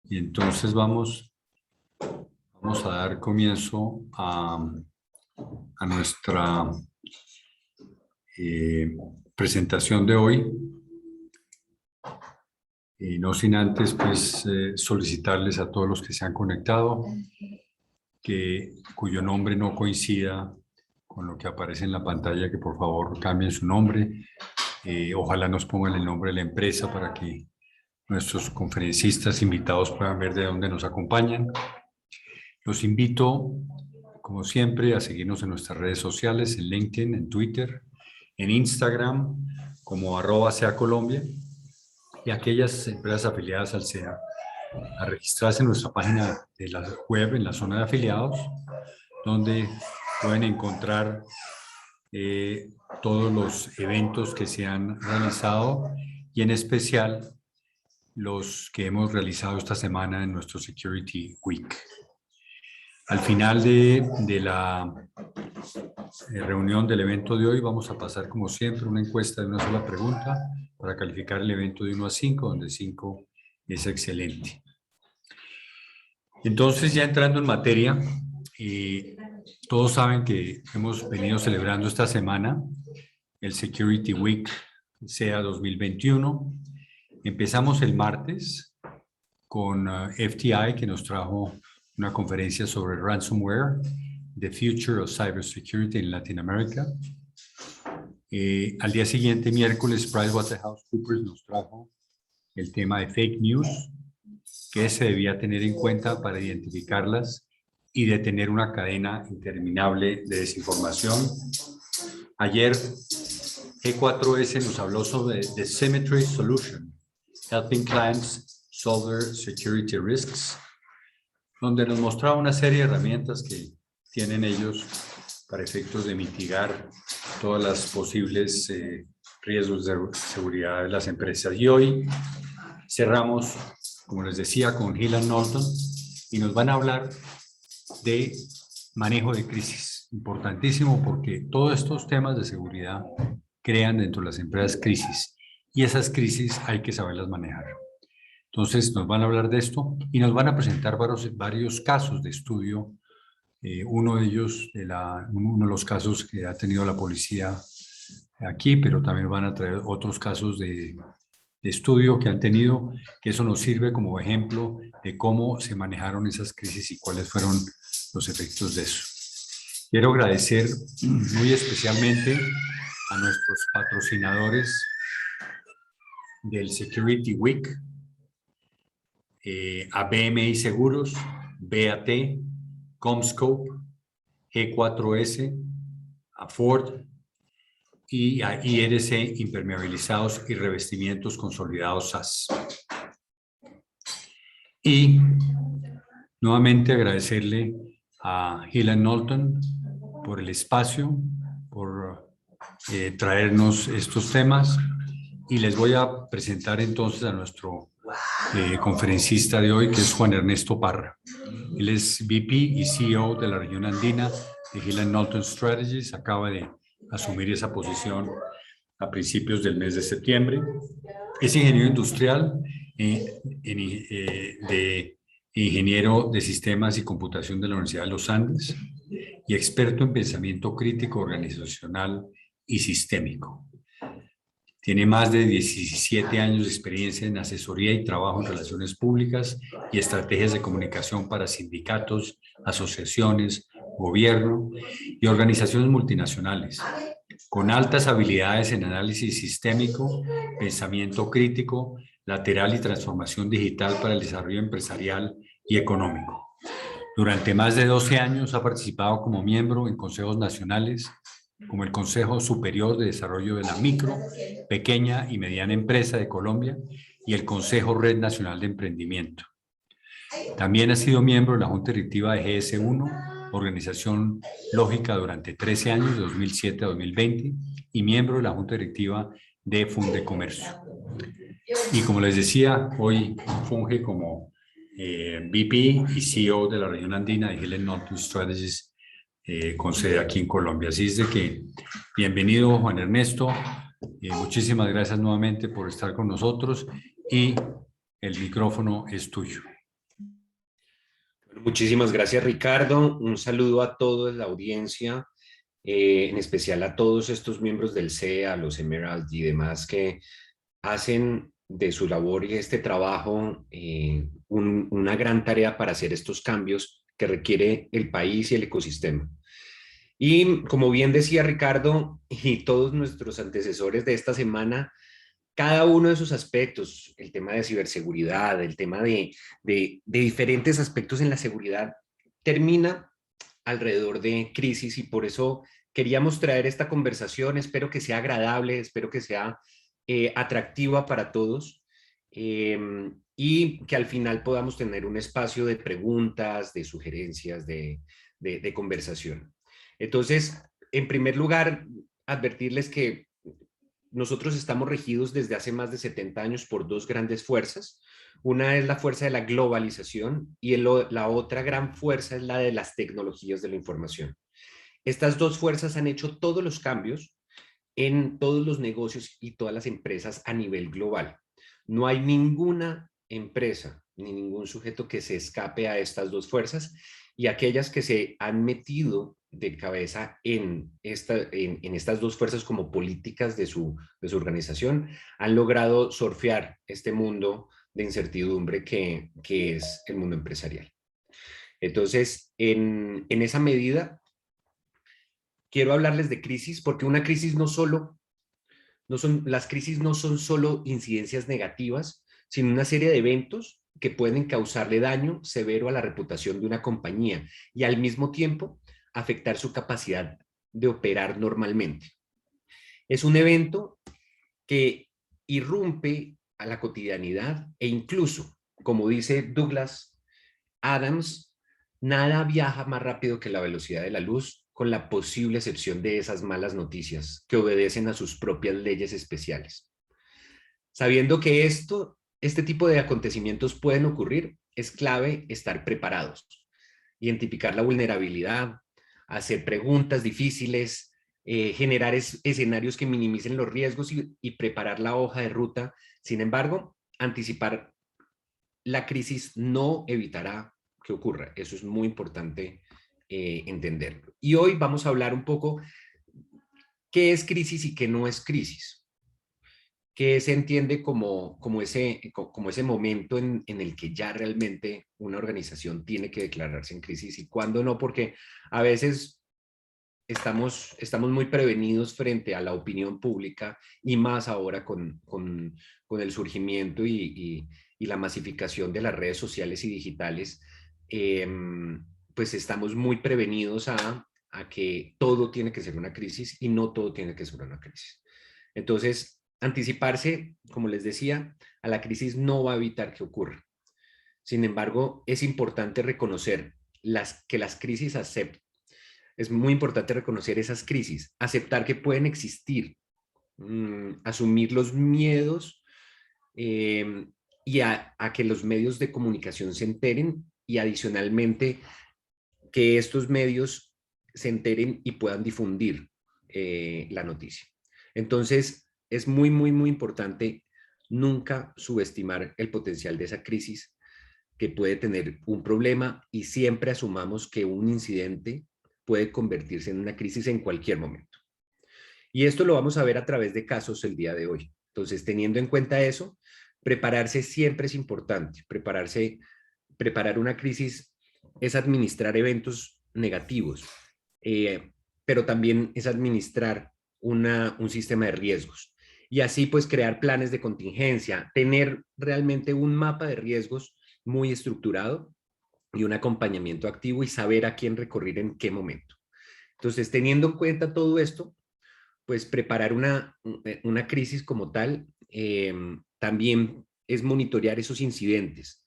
Y entonces vamos a dar comienzo a nuestra presentación de hoy. Y no sin antes, pues, solicitarles a todos los que se han conectado, cuyo nombre no coincida con lo que aparece en la pantalla, que por favor cambien su nombre. Ojalá nos pongan el nombre de la empresa para que nuestros conferencistas invitados puedan ver de dónde nos acompañan. Los invito, como siempre, a seguirnos en nuestras redes sociales, en LinkedIn, en Twitter, en Instagram, como @SEAColombia, y aquellas empresas afiliadas al SEA a registrarse en nuestra página de la web, en la zona de afiliados, donde pueden encontrar todos los eventos que se han realizado y en especial los que hemos realizado esta semana en nuestro Security Week. Al final de la reunión del evento de hoy vamos a pasar, como siempre, una encuesta de una sola pregunta para calificar el evento de 1 a 5, donde 5 es excelente. Entonces, ya entrando en materia, todos saben que hemos venido celebrando esta semana el Security Week SEA 2021. Empezamos el martes con FTI, que nos trajo una conferencia sobre ransomware, The Future of Cybersecurity in Latin America. Al día siguiente, miércoles, PricewaterhouseCoopers nos trajo el tema de fake news, que se debía tener en cuenta para identificarlas y detener una cadena interminable de desinformación. Ayer, G4S nos habló sobre The Symmetry Solution, Helping Clients Solve Their Security Risks, donde nos mostraba una serie de herramientas que tienen ellos para efectos de mitigar todas las posibles riesgos de seguridad de las empresas. Y hoy cerramos, como les decía, con Hill & Knowlton, y nos van a hablar de manejo de crisis. Importantísimo, porque todos estos temas de seguridad crean dentro de las empresas crisis, y esas crisis hay que saberlas manejar. Entonces nos van a hablar de esto y nos van a presentar varios casos de estudio. Uno de ellos, uno de los casos que ha tenido la policía aquí, pero también van a traer otros casos de estudio que han tenido, que eso nos sirve como ejemplo de cómo se manejaron esas crisis y cuáles fueron los efectos de eso. Quiero agradecer muy especialmente a nuestros patrocinadores del Security Week, a BMI Seguros, BAT, Comscope, G4S, a Ford y a IRC Impermeabilizados y Revestimientos Consolidados SAS. Y nuevamente agradecerle a Hill & Knowlton por el espacio, por traernos estos temas, y les voy a presentar entonces a nuestro conferencista de hoy, que es Juan Ernesto Parra. Él es VP y CEO de la región andina de Hill & Knowlton Strategies. Acaba de asumir esa posición a principios del mes de septiembre. Es ingeniero industrial, ingeniero de sistemas y computación de la Universidad de los Andes, y experto en pensamiento crítico, organizacional y sistémico. Tiene más de 17 años de experiencia en asesoría y trabajo en relaciones públicas y estrategias de comunicación para sindicatos, asociaciones, gobierno y organizaciones multinacionales, con altas habilidades en análisis sistémico, pensamiento crítico, lateral y transformación digital para el desarrollo empresarial y económico. Durante más de 12 años ha participado como miembro en consejos nacionales, como el Consejo Superior de Desarrollo de la Micro, Pequeña y Mediana Empresa de Colombia y el Consejo Red Nacional de Emprendimiento. También ha sido miembro de la Junta Directiva de GS1, organización lógica, durante 13 años, de 2007 a 2020, y miembro de la Junta Directiva de Fundecomercio. Y como les decía, hoy funge como VP y CEO de la región andina de Hill & Knowlton Strategies, con sede aquí en Colombia. Así es de que, bienvenido, Juan Ernesto. Muchísimas gracias nuevamente por estar con nosotros, y el micrófono es tuyo. Muchísimas gracias, Ricardo. Un saludo a toda la audiencia, en especial a todos estos miembros del CEA, los Emerald y demás que hacen de su labor y este trabajo una gran tarea para hacer estos cambios que requiere el país y el ecosistema. Y como bien decía Ricardo y todos nuestros antecesores de esta semana, cada uno de sus aspectos, el tema de ciberseguridad, el tema de diferentes aspectos en la seguridad, termina alrededor de crisis y por eso queríamos traer esta conversación. Espero que sea agradable, espero que sea atractiva para todos y que al final podamos tener un espacio de preguntas, de sugerencias, de conversación. Entonces, en primer lugar, advertirles que nosotros estamos regidos desde hace más de 70 años por dos grandes fuerzas. Una es la fuerza de la globalización y la otra gran fuerza es la de las tecnologías de la información. Estas dos fuerzas han hecho todos los cambios en todos los negocios y todas las empresas a nivel global. No hay ninguna empresa ni ningún sujeto que se escape a estas dos fuerzas y aquellas que se han metido de cabeza en estas dos fuerzas como políticas de su organización han logrado surfear este mundo de incertidumbre que es el mundo empresarial. Entonces, en esa medida, quiero hablarles de crisis porque una crisis las crisis no son solo incidencias negativas, sino una serie de eventos que pueden causarle daño severo a la reputación de una compañía y al mismo tiempo afectar su capacidad de operar normalmente. Es un evento que irrumpe a la cotidianidad e incluso, como dice Douglas Adams, nada viaja más rápido que la velocidad de la luz, con la posible excepción de esas malas noticias que obedecen a sus propias leyes especiales. Sabiendo que este tipo de acontecimientos pueden ocurrir, es clave estar preparados, identificar la vulnerabilidad, hacer preguntas difíciles, generar escenarios que minimicen los riesgos y preparar la hoja de ruta. Sin embargo, anticipar la crisis no evitará que ocurra. Eso es muy importante entenderlo. Y hoy vamos a hablar un poco qué es crisis y qué no es crisis. Qué se entiende como ese momento en el que ya realmente una organización tiene que declararse en crisis y cuándo no, porque a veces estamos muy prevenidos frente a la opinión pública y más ahora con el surgimiento y la masificación de las redes sociales y digitales, eh, pues estamos muy prevenidos a que todo tiene que ser una crisis y no todo tiene que ser una crisis. Entonces, anticiparse, como les decía, a la crisis no va a evitar que ocurra. Sin embargo, es importante reconocer que las crisis aceptan. Es muy importante reconocer esas crisis, aceptar que pueden existir, asumir los miedos eh, y a que los medios de comunicación se enteren y adicionalmente que estos medios se enteren y puedan difundir la noticia. Entonces, es muy, muy, muy importante nunca subestimar el potencial de esa crisis que puede tener un problema y siempre asumamos que un incidente puede convertirse en una crisis en cualquier momento. Y esto lo vamos a ver a través de casos el día de hoy. Entonces, teniendo en cuenta eso, prepararse siempre es importante. Preparar una crisis es administrar eventos negativos, pero también es administrar un sistema de riesgos. Y así pues crear planes de contingencia, tener realmente un mapa de riesgos muy estructurado y un acompañamiento activo y saber a quién recurrir en qué momento. Entonces, teniendo en cuenta todo esto, pues preparar una crisis como tal también es monitorear esos incidentes,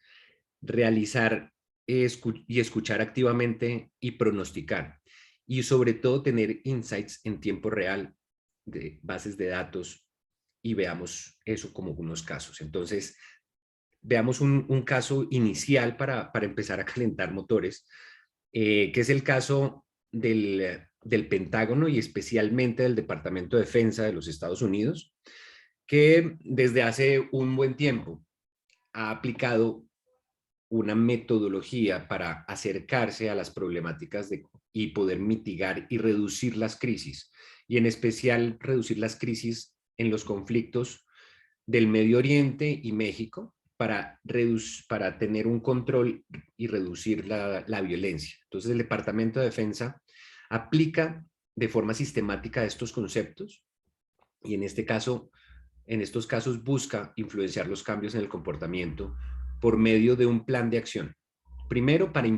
realizar y escuchar activamente y pronosticar. Y sobre todo tener insights en tiempo real de bases de datos y veamos eso como unos casos. Entonces, veamos un caso inicial para empezar a calentar motores, que es el caso del Pentágono y especialmente del Departamento de Defensa de los Estados Unidos, que desde hace un buen tiempo ha aplicado una metodología para acercarse a las problemáticas y poder mitigar y reducir las crisis, y en especial reducir las crisis en los conflictos del Medio Oriente y México para tener un control y reducir la violencia. Entonces el Departamento de Defensa aplica de forma sistemática estos conceptos y en estos casos busca influenciar los cambios en el comportamiento por medio de un plan de acción. Primero, para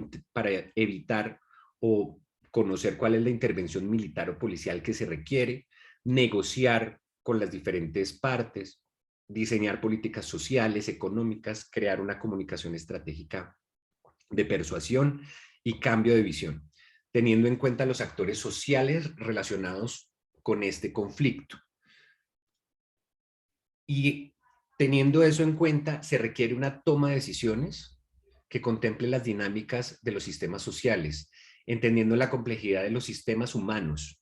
evitar o conocer cuál es la intervención militar o policial que se requiere, negociar con las diferentes partes, diseñar políticas sociales, económicas, crear una comunicación estratégica de persuasión y cambio de visión, teniendo en cuenta los actores sociales relacionados con este conflicto. Y teniendo eso en cuenta, se requiere una toma de decisiones que contemple las dinámicas de los sistemas sociales, entendiendo la complejidad de los sistemas humanos,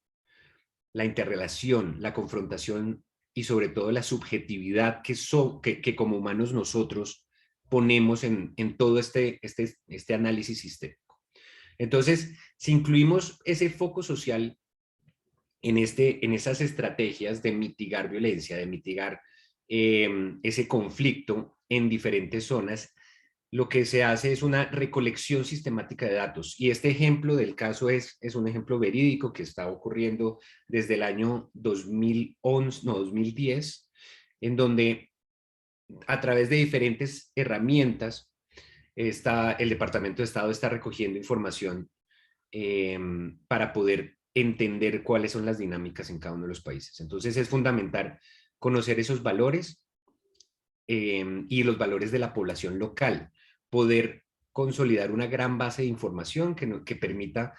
la interrelación, la confrontación y sobre todo la subjetividad que como humanos nosotros ponemos en todo este análisis sistémico. Entonces, si incluimos ese foco social en esas estrategias de mitigar violencia, de mitigar ese conflicto en diferentes zonas, lo que se hace es una recolección sistemática de datos. Y este ejemplo del caso es un ejemplo verídico que está ocurriendo desde el año 2010, en donde a través de diferentes herramientas el Departamento de Estado está recogiendo información para poder entender cuáles son las dinámicas en cada uno de los países. Entonces es fundamental conocer esos valores y los valores de la población local, poder consolidar una gran base de información que permita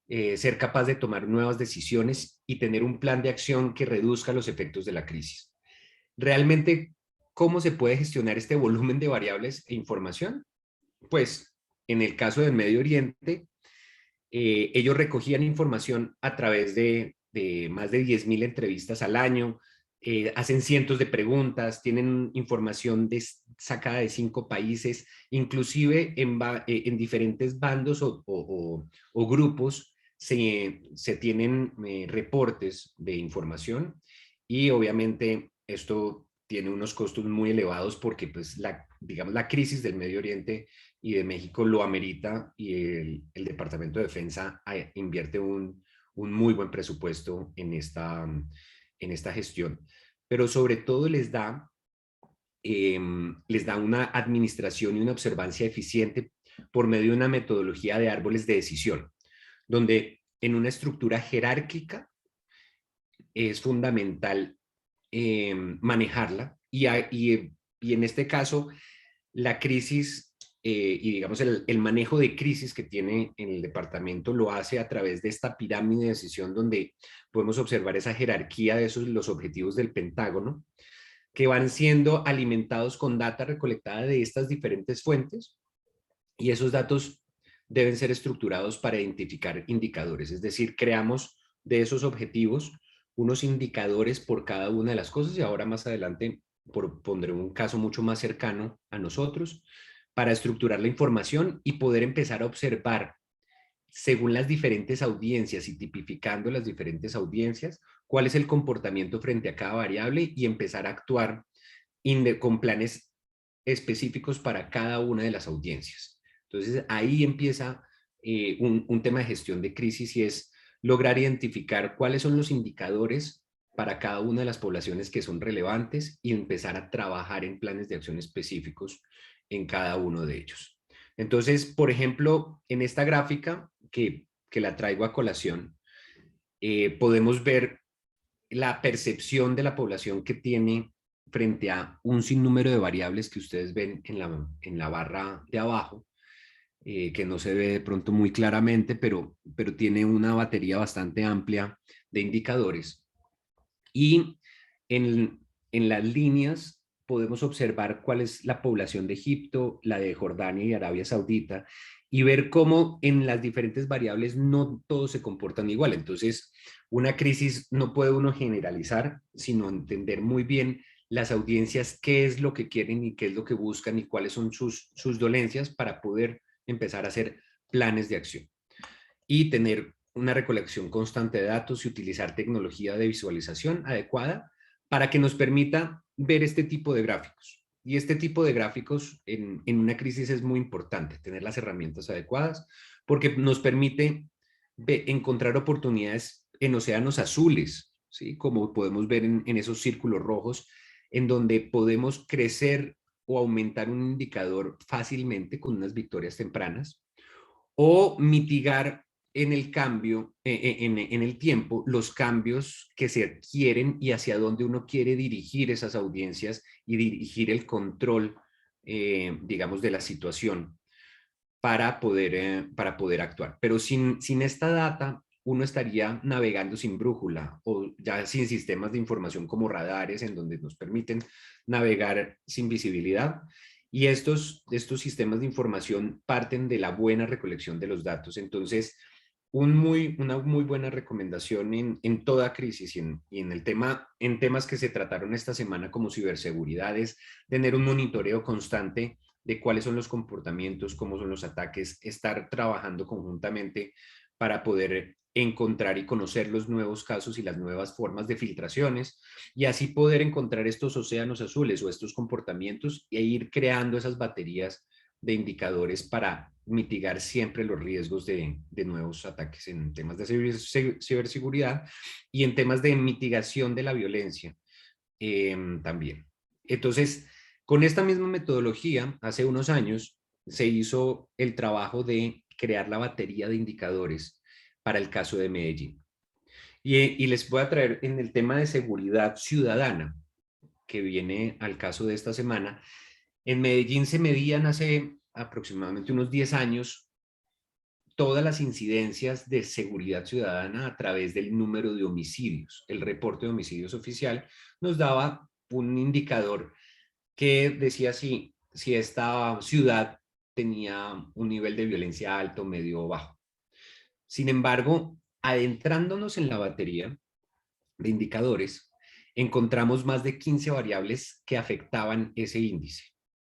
ser capaz de tomar nuevas decisiones y tener un plan de acción que reduzca los efectos de la crisis. Realmente, ¿cómo se puede gestionar este volumen de variables e información? Pues, en el caso del Medio Oriente, ellos recogían información a través de más de 10.000 entrevistas al año, hacen cientos de preguntas, tienen información sacada de 5 países, inclusive en diferentes bandos o grupos se tienen reportes de información y obviamente esto tiene unos costos muy elevados porque pues digamos, la crisis del Medio Oriente y de México lo amerita y el Departamento de Defensa invierte un muy buen presupuesto en esta gestión. Pero sobre todo les da una administración y una observancia eficiente por medio de una metodología de árboles de decisión, donde en una estructura jerárquica es fundamental manejarla y en este caso la crisis y digamos el manejo de crisis que tiene en el departamento lo hace a través de esta pirámide de decisión donde podemos observar esa jerarquía de los objetivos del Pentágono que van siendo alimentados con data recolectada de estas diferentes fuentes y esos datos deben ser estructurados para identificar indicadores, es decir, creamos de esos objetivos unos indicadores por cada una de las cosas y ahora más adelante pondré un caso mucho más cercano a nosotros para estructurar la información y poder empezar a observar según las diferentes audiencias y tipificando las diferentes audiencias, cuál es el comportamiento frente a cada variable y empezar a actuar con planes específicos para cada una de las audiencias. Entonces ahí empieza un tema de gestión de crisis y es lograr identificar cuáles son los indicadores para cada una de las poblaciones que son relevantes y empezar a trabajar en planes de acción específicos en cada uno de ellos. Entonces, por ejemplo, en esta gráfica que la traigo a colación, podemos ver la percepción de la población que tiene frente a un sinnúmero de variables que ustedes ven en la barra de abajo, que no se ve de pronto muy claramente, pero tiene una batería bastante amplia de indicadores. Y en las líneas podemos observar cuál es la población de Egipto, la de Jordania y Arabia Saudita, y ver cómo en las diferentes variables no todos se comportan igual. Entonces, una crisis no puede uno generalizar, sino entender muy bien las audiencias qué es lo que quieren y qué es lo que buscan y cuáles son sus dolencias para poder empezar a hacer planes de acción y tener una recolección constante de datos y utilizar tecnología de visualización adecuada para que nos permita ver este tipo de gráficos. Y este tipo de gráficos en una crisis es muy importante, tener las herramientas adecuadas, porque nos permite encontrar oportunidades en océanos azules, ¿sí? Como podemos ver en esos círculos rojos, en donde podemos crecer o aumentar un indicador fácilmente con unas victorias tempranas, o mitigar en el cambio, en el tiempo, los cambios que se adquieren y hacia dónde uno quiere dirigir esas audiencias y dirigir el control, digamos, de la situación para poder actuar. Pero sin esta data, uno estaría navegando sin brújula o ya sin sistemas de información como radares en donde nos permiten navegar sin visibilidad. Y estos sistemas de información parten de la buena recolección de los datos. Entonces, una muy buena recomendación en toda crisis y en temas que se trataron esta semana como ciberseguridad es tener un monitoreo constante de cuáles son los comportamientos, cómo son los ataques, estar trabajando conjuntamente para poder encontrar y conocer los nuevos casos y las nuevas formas de filtraciones y así poder encontrar estos océanos azules o estos comportamientos e ir creando esas baterías de indicadores para mitigar siempre los riesgos de nuevos ataques en temas de ciberseguridad y en temas de mitigación de la violencia también. Entonces, con esta misma metodología, hace unos años se hizo el trabajo de crear la batería de indicadores para el caso de Medellín. Y les voy a traer en el tema de seguridad ciudadana, que viene al caso de esta semana. En Medellín se medían hace aproximadamente unos 10 años todas las incidencias de seguridad ciudadana a través del número de homicidios. El reporte de homicidios oficial nos daba un indicador que decía si esta ciudad tenía un nivel de violencia alto, medio o bajo. Sin embargo, adentrándonos en la batería de indicadores, encontramos más de 15 variables que afectaban ese índice.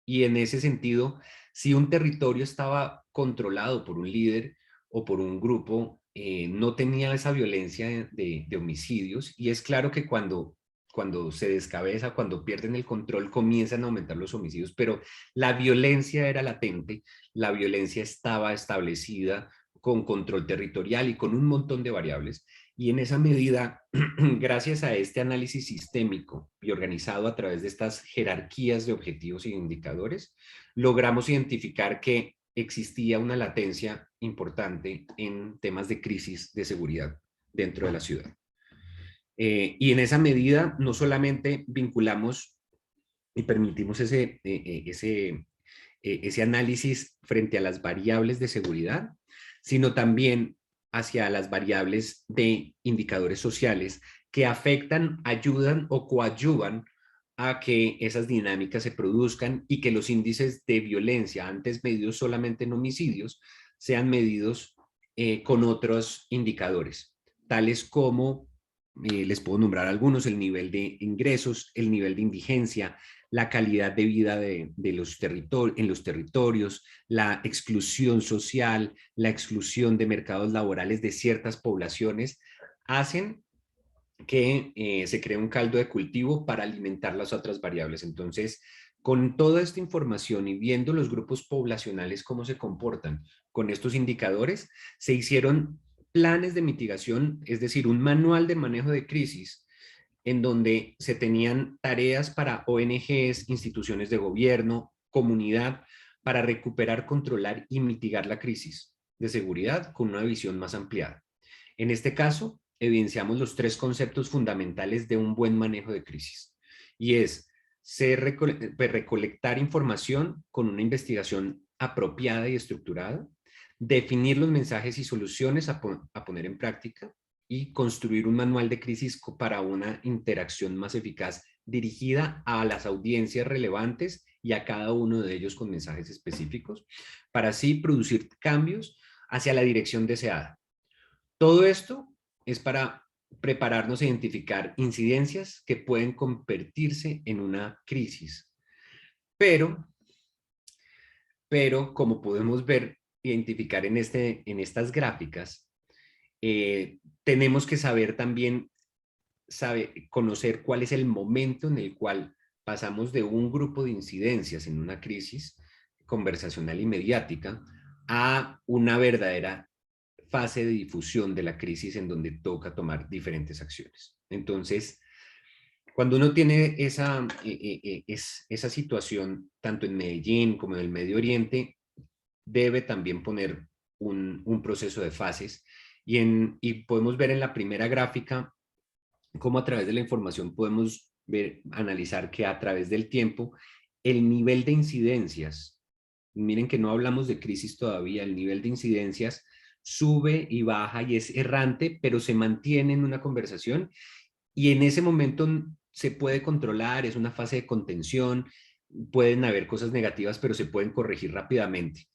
Y en ese sentido, si un territorio estaba controlado por un líder o por un grupo, no tenía esa violencia de homicidios. Y es claro que cuando se descabeza, cuando pierden el control, comienzan a aumentar los homicidios, pero la violencia era latente, la violencia estaba establecida con control territorial y con un montón de variables. Y en esa medida, gracias a este análisis sistémico y organizado a través de estas jerarquías de objetivos y indicadores, logramos identificar que existía una latencia importante en temas de crisis de seguridad dentro de la ciudad. Y en esa medida no solamente vinculamos y permitimos ese análisis frente a las variables de seguridad, sino también hacia las variables de indicadores sociales que afectan, ayudan o coadyuvan a que esas dinámicas se produzcan y que los índices de violencia, antes medidos solamente en homicidios, sean medidos con otros indicadores, tales como, les puedo nombrar algunos, el nivel de ingresos, el nivel de indigencia, la calidad de vida en los territorios, la exclusión social, la exclusión de mercados laborales de ciertas poblaciones, hacen que se cree un caldo de cultivo para alimentar las otras variables. Entonces, con toda esta información y viendo los grupos poblacionales cómo se comportan con estos indicadores, se hicieron planes de mitigación, es decir, un manual de manejo de crisis en donde se tenían tareas para ONGs, instituciones de gobierno, comunidad, para recuperar, controlar y mitigar la crisis de seguridad con una visión más ampliada. En este caso, evidenciamos los 3 conceptos fundamentales de un buen manejo de crisis, y es recolectar información con una investigación apropiada y estructurada, definir los mensajes y soluciones a poner en práctica, y construir un manual de crisis para una interacción más eficaz dirigida a las audiencias relevantes y a cada uno de ellos con mensajes específicos, para así producir cambios hacia la dirección deseada. Todo esto es para prepararnos a identificar incidencias que pueden convertirse en una crisis. Pero como podemos ver, identificar en estas gráficas, tenemos que saber también, conocer cuál es el momento en el cual pasamos de un grupo de incidencias en una crisis conversacional y mediática a una verdadera fase de difusión de la crisis en donde toca tomar diferentes acciones. Entonces, cuando uno tiene esa situación, tanto en Medellín como en el Medio Oriente, debe también poner un proceso de fases y podemos ver en la primera gráfica cómo a través de la información podemos ver, analizar que a través del tiempo el nivel de incidencias, miren que no hablamos de crisis todavía, el nivel de incidencias sube y baja y es errante, pero se mantiene en una conversación y en ese momento se puede controlar, es una fase de contención, pueden haber cosas negativas, pero se pueden corregir rápidamente.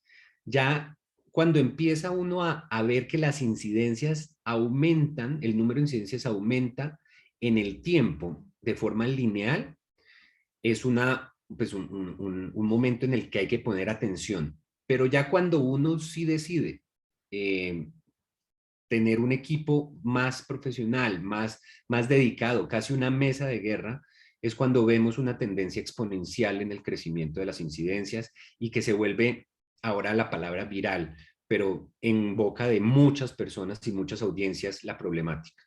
Ya cuando empieza uno a ver que las incidencias aumentan, el número de incidencias aumenta en el tiempo de forma lineal, es pues un momento en el que hay que poner atención. Pero ya cuando uno sí decide tener un equipo más profesional, más dedicado, casi una mesa de guerra, es cuando vemos una tendencia exponencial en el crecimiento de las incidencias y que se vuelve ahora la palabra viral, pero en boca de muchas personas y muchas audiencias la problemática.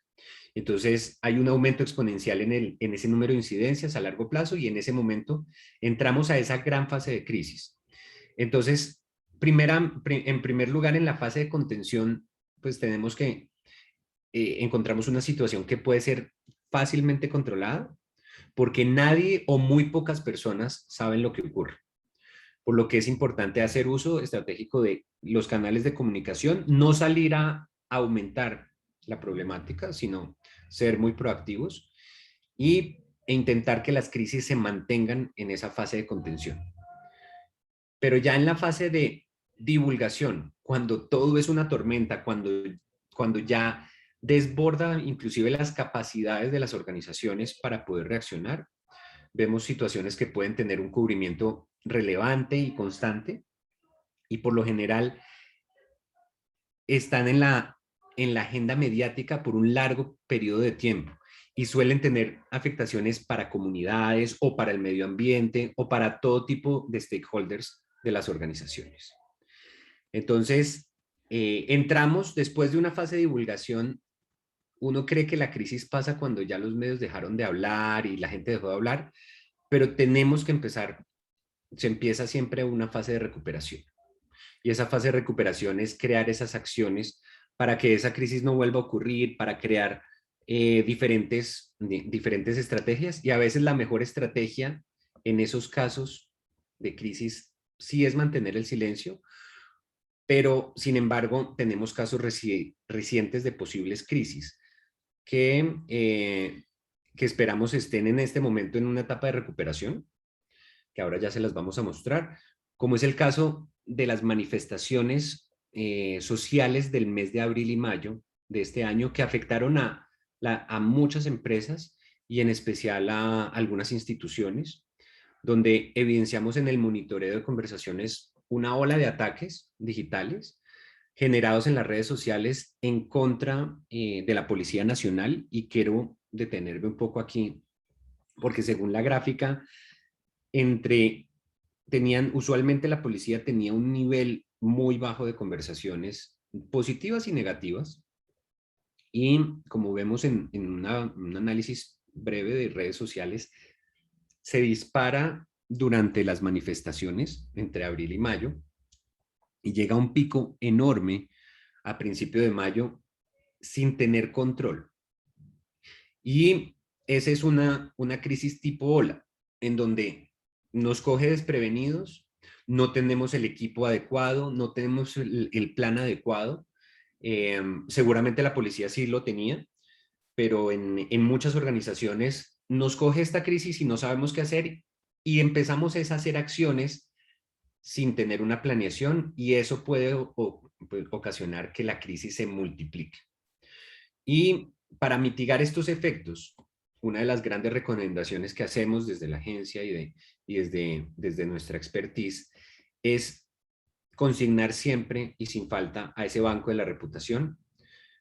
Entonces hay un aumento exponencial en ese número de incidencias a largo plazo y en ese momento entramos a esa gran fase de crisis. Entonces, en primer lugar, en la fase de contención, pues tenemos que encontramos una situación que puede ser fácilmente controlada porque nadie o muy pocas personas saben lo que ocurre. Por lo que es importante hacer uso estratégico de los canales de comunicación, no salir a aumentar la problemática, sino ser muy proactivos e intentar que las crisis se mantengan en esa fase de contención. Pero ya en la fase de divulgación, cuando todo es una tormenta, cuando ya desborda inclusive las capacidades de las organizaciones para poder reaccionar, vemos situaciones que pueden tener un cubrimiento relevante y constante y por lo general están en la agenda mediática por un largo periodo de tiempo y suelen tener afectaciones para comunidades o para el medio ambiente o para todo tipo de stakeholders de las organizaciones. Entonces, entramos después de una fase de divulgación. Uno cree que la crisis pasa cuando ya los medios dejaron de hablar y la gente dejó de hablar, pero tenemos que empezar, se empieza siempre una fase de recuperación. Y esa fase de recuperación es crear esas acciones para que esa crisis no vuelva a ocurrir, para crear diferentes estrategias. Y a veces la mejor estrategia en esos casos de crisis sí es mantener el silencio, pero sin embargo tenemos casos recientes de posibles crisis que esperamos estén en este momento en una etapa de recuperación, que ahora ya se las vamos a mostrar, como es el caso de las manifestaciones sociales del mes de abril y mayo de este año que afectaron a muchas empresas y en especial a algunas instituciones, donde evidenciamos en el monitoreo de conversaciones una ola de ataques digitales generados en las redes sociales en contra de la Policía Nacional y quiero detenerme un poco aquí porque según la gráfica, usualmente la policía tenía un nivel muy bajo de conversaciones positivas y negativas y como vemos en un análisis breve de redes sociales, se dispara durante las manifestaciones entre abril y mayo y llega a un pico enorme a principio de mayo sin tener control. Y esa es una crisis tipo ola, en donde nos coge desprevenidos, no tenemos el equipo adecuado, no tenemos el plan adecuado. Seguramente la policía sí lo tenía, pero en muchas organizaciones nos coge esta crisis y no sabemos qué hacer y empezamos a hacer acciones sin tener una planeación y eso puede ocasionar que la crisis se multiplique. Y para mitigar estos efectos, una de las grandes recomendaciones que hacemos desde la agencia y desde nuestra expertise es consignar siempre y sin falta a ese banco de la reputación,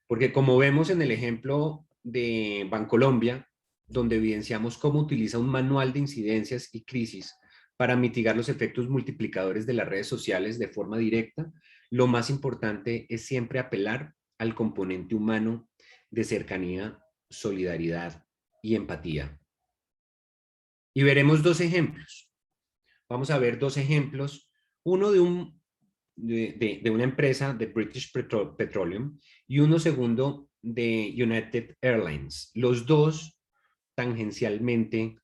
porque como vemos en el ejemplo de Bancolombia, donde evidenciamos cómo utiliza un manual de incidencias y crisis para mitigar los efectos multiplicadores de las redes sociales de forma directa, lo más importante es siempre apelar al componente humano de cercanía, solidaridad y empatía. Y veremos dos ejemplos. Vamos a ver dos ejemplos. Uno de una empresa de British Petroleum y uno segundo de United Airlines. Los dos tangencialmente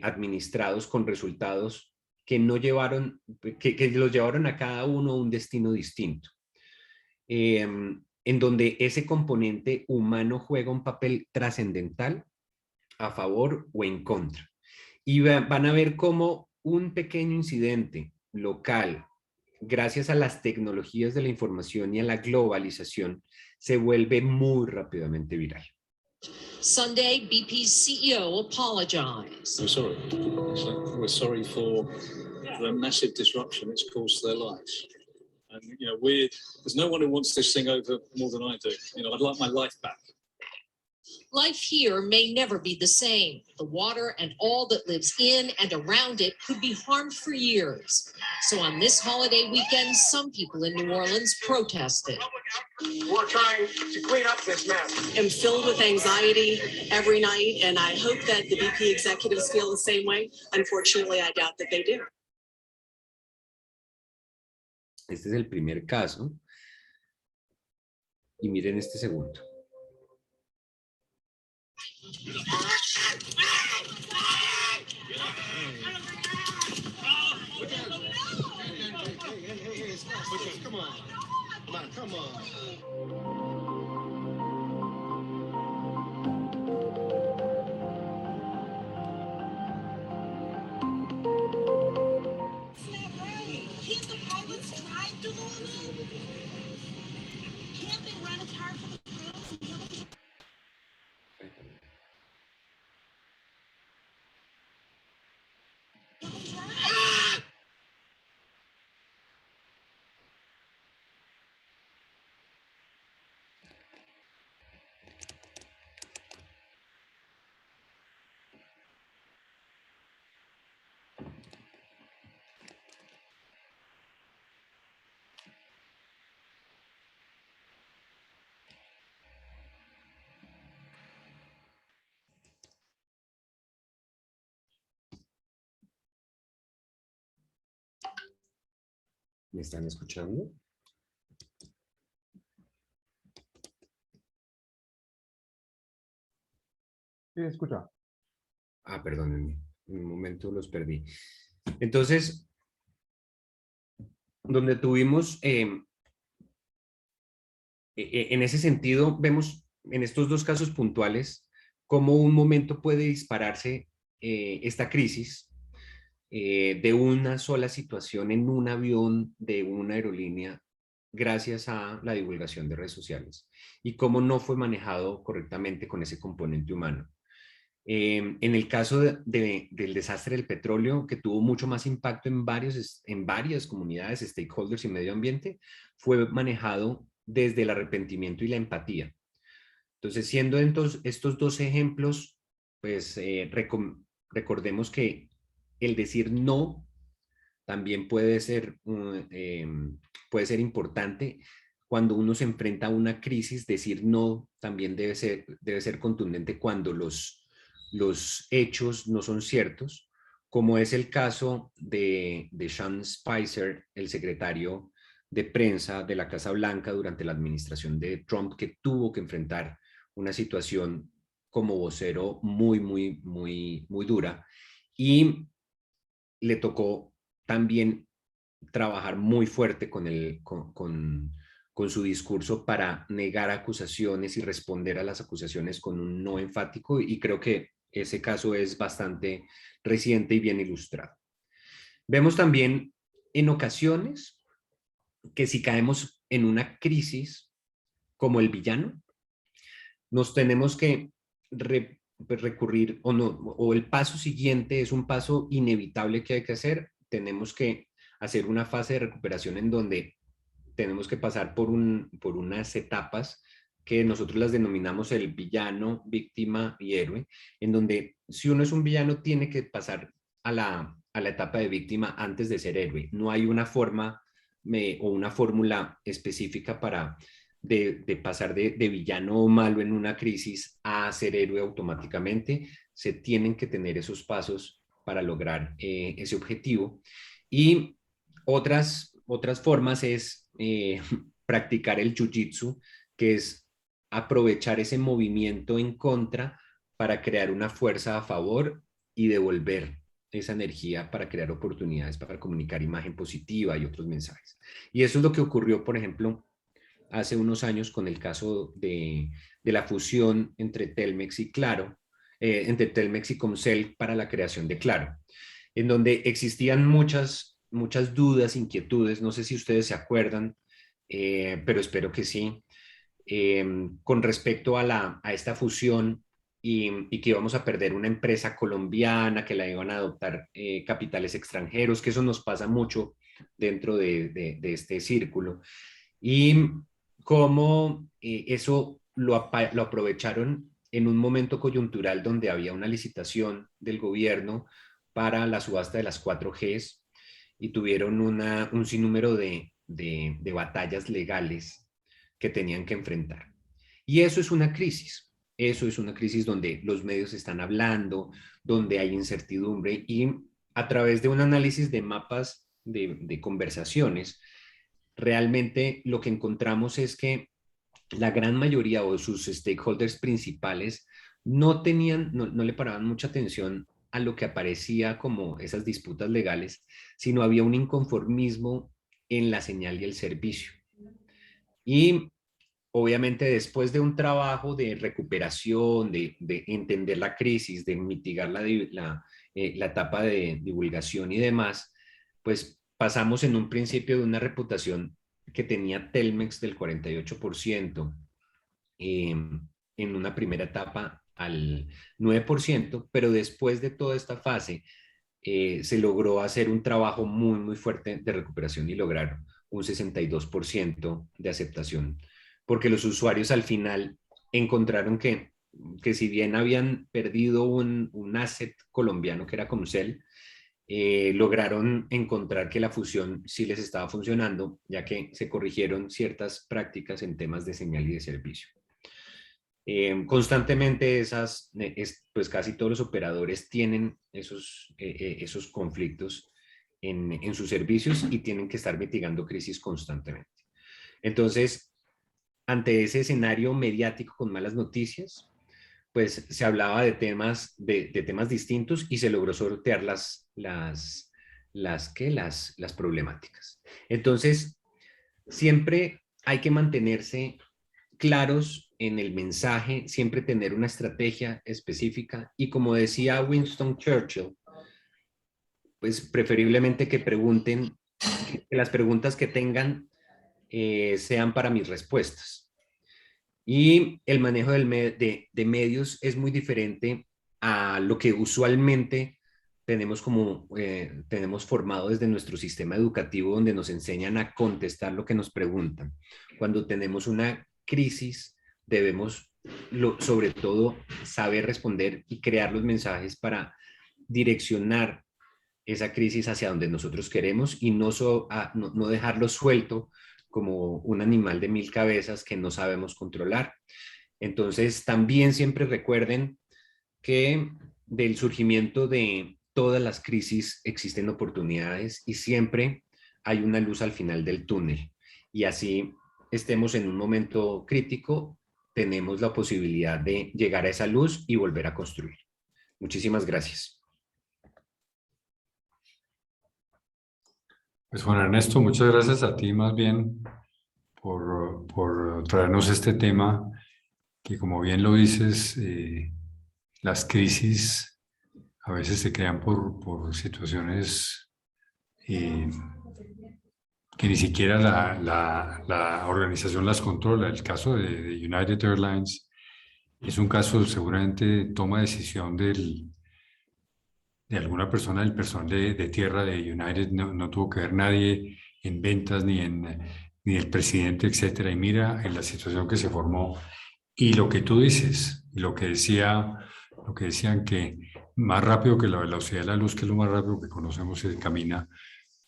administrados con resultados que no llevaron, que los llevaron a cada uno a un destino distinto. En donde ese componente humano juega un papel trascendental a favor o en contra. Y van a ver cómo un pequeño incidente local, gracias a las tecnologías de la información y a la globalización, se vuelve muy rápidamente viral. Sunday, BP's CEO apologized. We're sorry. We're sorry for the massive disruption it's caused to their lives. And, you know, there's no one who wants this thing over more than I do. You know, I'd like my life back. Life here may never be the same. The water and all that lives in and around it could be harmed for years. So on this holiday weekend, some people in New Orleans protested. We're trying to clean up this mess. I'm filled with anxiety every night, and I hope that the BP executives feel the same way. Unfortunately, I doubt that they do. Este es el primer caso. Y miren este segundo. Come on. Come on. Can't the pilots drive to Louisville? Can't they rent a car from the crew? ¿Me están escuchando? Sí, escucha. Ah, perdónenme. En un momento los perdí. Entonces, donde tuvimos, en ese sentido, vemos en estos dos casos puntuales cómo un momento puede dispararse esta crisis de una sola situación en un avión de una aerolínea gracias a la divulgación de redes sociales y cómo no fue manejado correctamente con ese componente humano. En el caso del desastre del petróleo, que tuvo mucho más impacto en varias comunidades, stakeholders y medio ambiente, fue manejado desde el arrepentimiento y la empatía. Entonces, siendo estos dos ejemplos, pues recordemos que el decir no también puede ser importante. Cuando uno se enfrenta a una crisis, decir no también debe ser contundente cuando los hechos no son ciertos, como es el caso de Sean Spicer, el secretario de prensa de la Casa Blanca durante la administración de Trump, que tuvo que enfrentar una situación como vocero muy dura, y le tocó también trabajar muy fuerte con su discurso para negar acusaciones y responder a las acusaciones con un no enfático, y creo que ese caso es bastante reciente y bien ilustrado. Vemos también en ocasiones que si caemos en una crisis como el villano, nos tenemos que recurrir o no, o el paso siguiente es un paso inevitable que hay que hacer. Tenemos que hacer una fase de recuperación en donde tenemos que pasar por unas etapas que nosotros las denominamos el villano, víctima y héroe, en donde si uno es un villano tiene que pasar a la etapa de víctima antes de ser héroe. No hay una forma o una fórmula específica para de pasar de villano o malo en una crisis a ser héroe automáticamente. Se tienen que tener esos pasos para lograr ese objetivo. Y otras formas es practicar el jiu-jitsu, que es aprovechar ese movimiento en contra para crear una fuerza a favor y devolver esa energía para crear oportunidades, para comunicar imagen positiva y otros mensajes. Y eso es lo que ocurrió, por ejemplo, hace unos años con el caso de la fusión entre Telmex y Claro, entre Telmex y Comcel para la creación de Claro, en donde existían muchas dudas, inquietudes, no sé si ustedes se acuerdan, pero espero que sí, con respecto a esta fusión y que íbamos a perder una empresa colombiana, que la iban a adoptar capitales extranjeros, que eso nos pasa mucho dentro de este círculo. Y cómo eso lo aprovecharon en un momento coyuntural donde había una licitación del gobierno para la subasta de las 4Gs y tuvieron un sinnúmero de batallas legales que tenían que enfrentar. Y eso es una crisis. Eso es una crisis donde los medios están hablando, donde hay incertidumbre y a través de un análisis de mapas de conversaciones, realmente lo que encontramos es que la gran mayoría o sus stakeholders principales no le paraban mucha atención a lo que aparecía como esas disputas legales, sino había un inconformismo en la señal y el servicio. Y obviamente después de un trabajo de recuperación, de entender la crisis, de mitigar la etapa de divulgación y demás, pues pasamos en un principio de una reputación que tenía Telmex del 48%, en una primera etapa al 9%, pero después de toda esta fase se logró hacer un trabajo muy fuerte de recuperación y lograr un 62% de aceptación, porque los usuarios al final encontraron que si bien habían perdido un asset colombiano que era Comcel, lograron encontrar que la fusión sí les estaba funcionando, ya que se corrigieron ciertas prácticas en temas de señal y de servicio. Constantemente pues casi todos los operadores tienen esos conflictos en sus servicios y tienen que estar mitigando crisis constantemente. Entonces, ante ese escenario mediático con malas noticias, pues se hablaba de temas distintos y se logró sortear las problemáticas. Entonces, siempre hay que mantenerse claros en el mensaje, siempre tener una estrategia específica y, como decía Winston Churchill, pues preferiblemente que pregunten, que las preguntas que tengan sean para mis respuestas. Y el manejo de medios es muy diferente a lo que usualmente tenemos tenemos formado desde nuestro sistema educativo, donde nos enseñan a contestar lo que nos preguntan. Cuando tenemos una crisis, debemos sobre todo saber responder y crear los mensajes para direccionar esa crisis hacia donde nosotros queremos y no dejarlo suelto como un animal de 1000 cabezas que no sabemos controlar. Entonces, también siempre recuerden que del surgimiento de todas las crisis existen oportunidades y siempre hay una luz al final del túnel. Y así estemos en un momento crítico, tenemos la posibilidad de llegar a esa luz y volver a construir. Muchísimas gracias. Pues Juan Ernesto, muchas gracias a ti más bien por traernos este tema que, como bien lo dices, las crisis a veces se crean por situaciones que ni siquiera la organización las controla. El caso de United Airlines Es un caso seguramente de toma de decisión de alguna persona del personal de tierra de United. No tuvo que ver nadie en ventas ni el presidente, etcétera. Y mira en la situación que se formó. Y lo que tú dices, lo que decían que más rápido que la velocidad de la luz, que es lo más rápido que conocemos, se camina.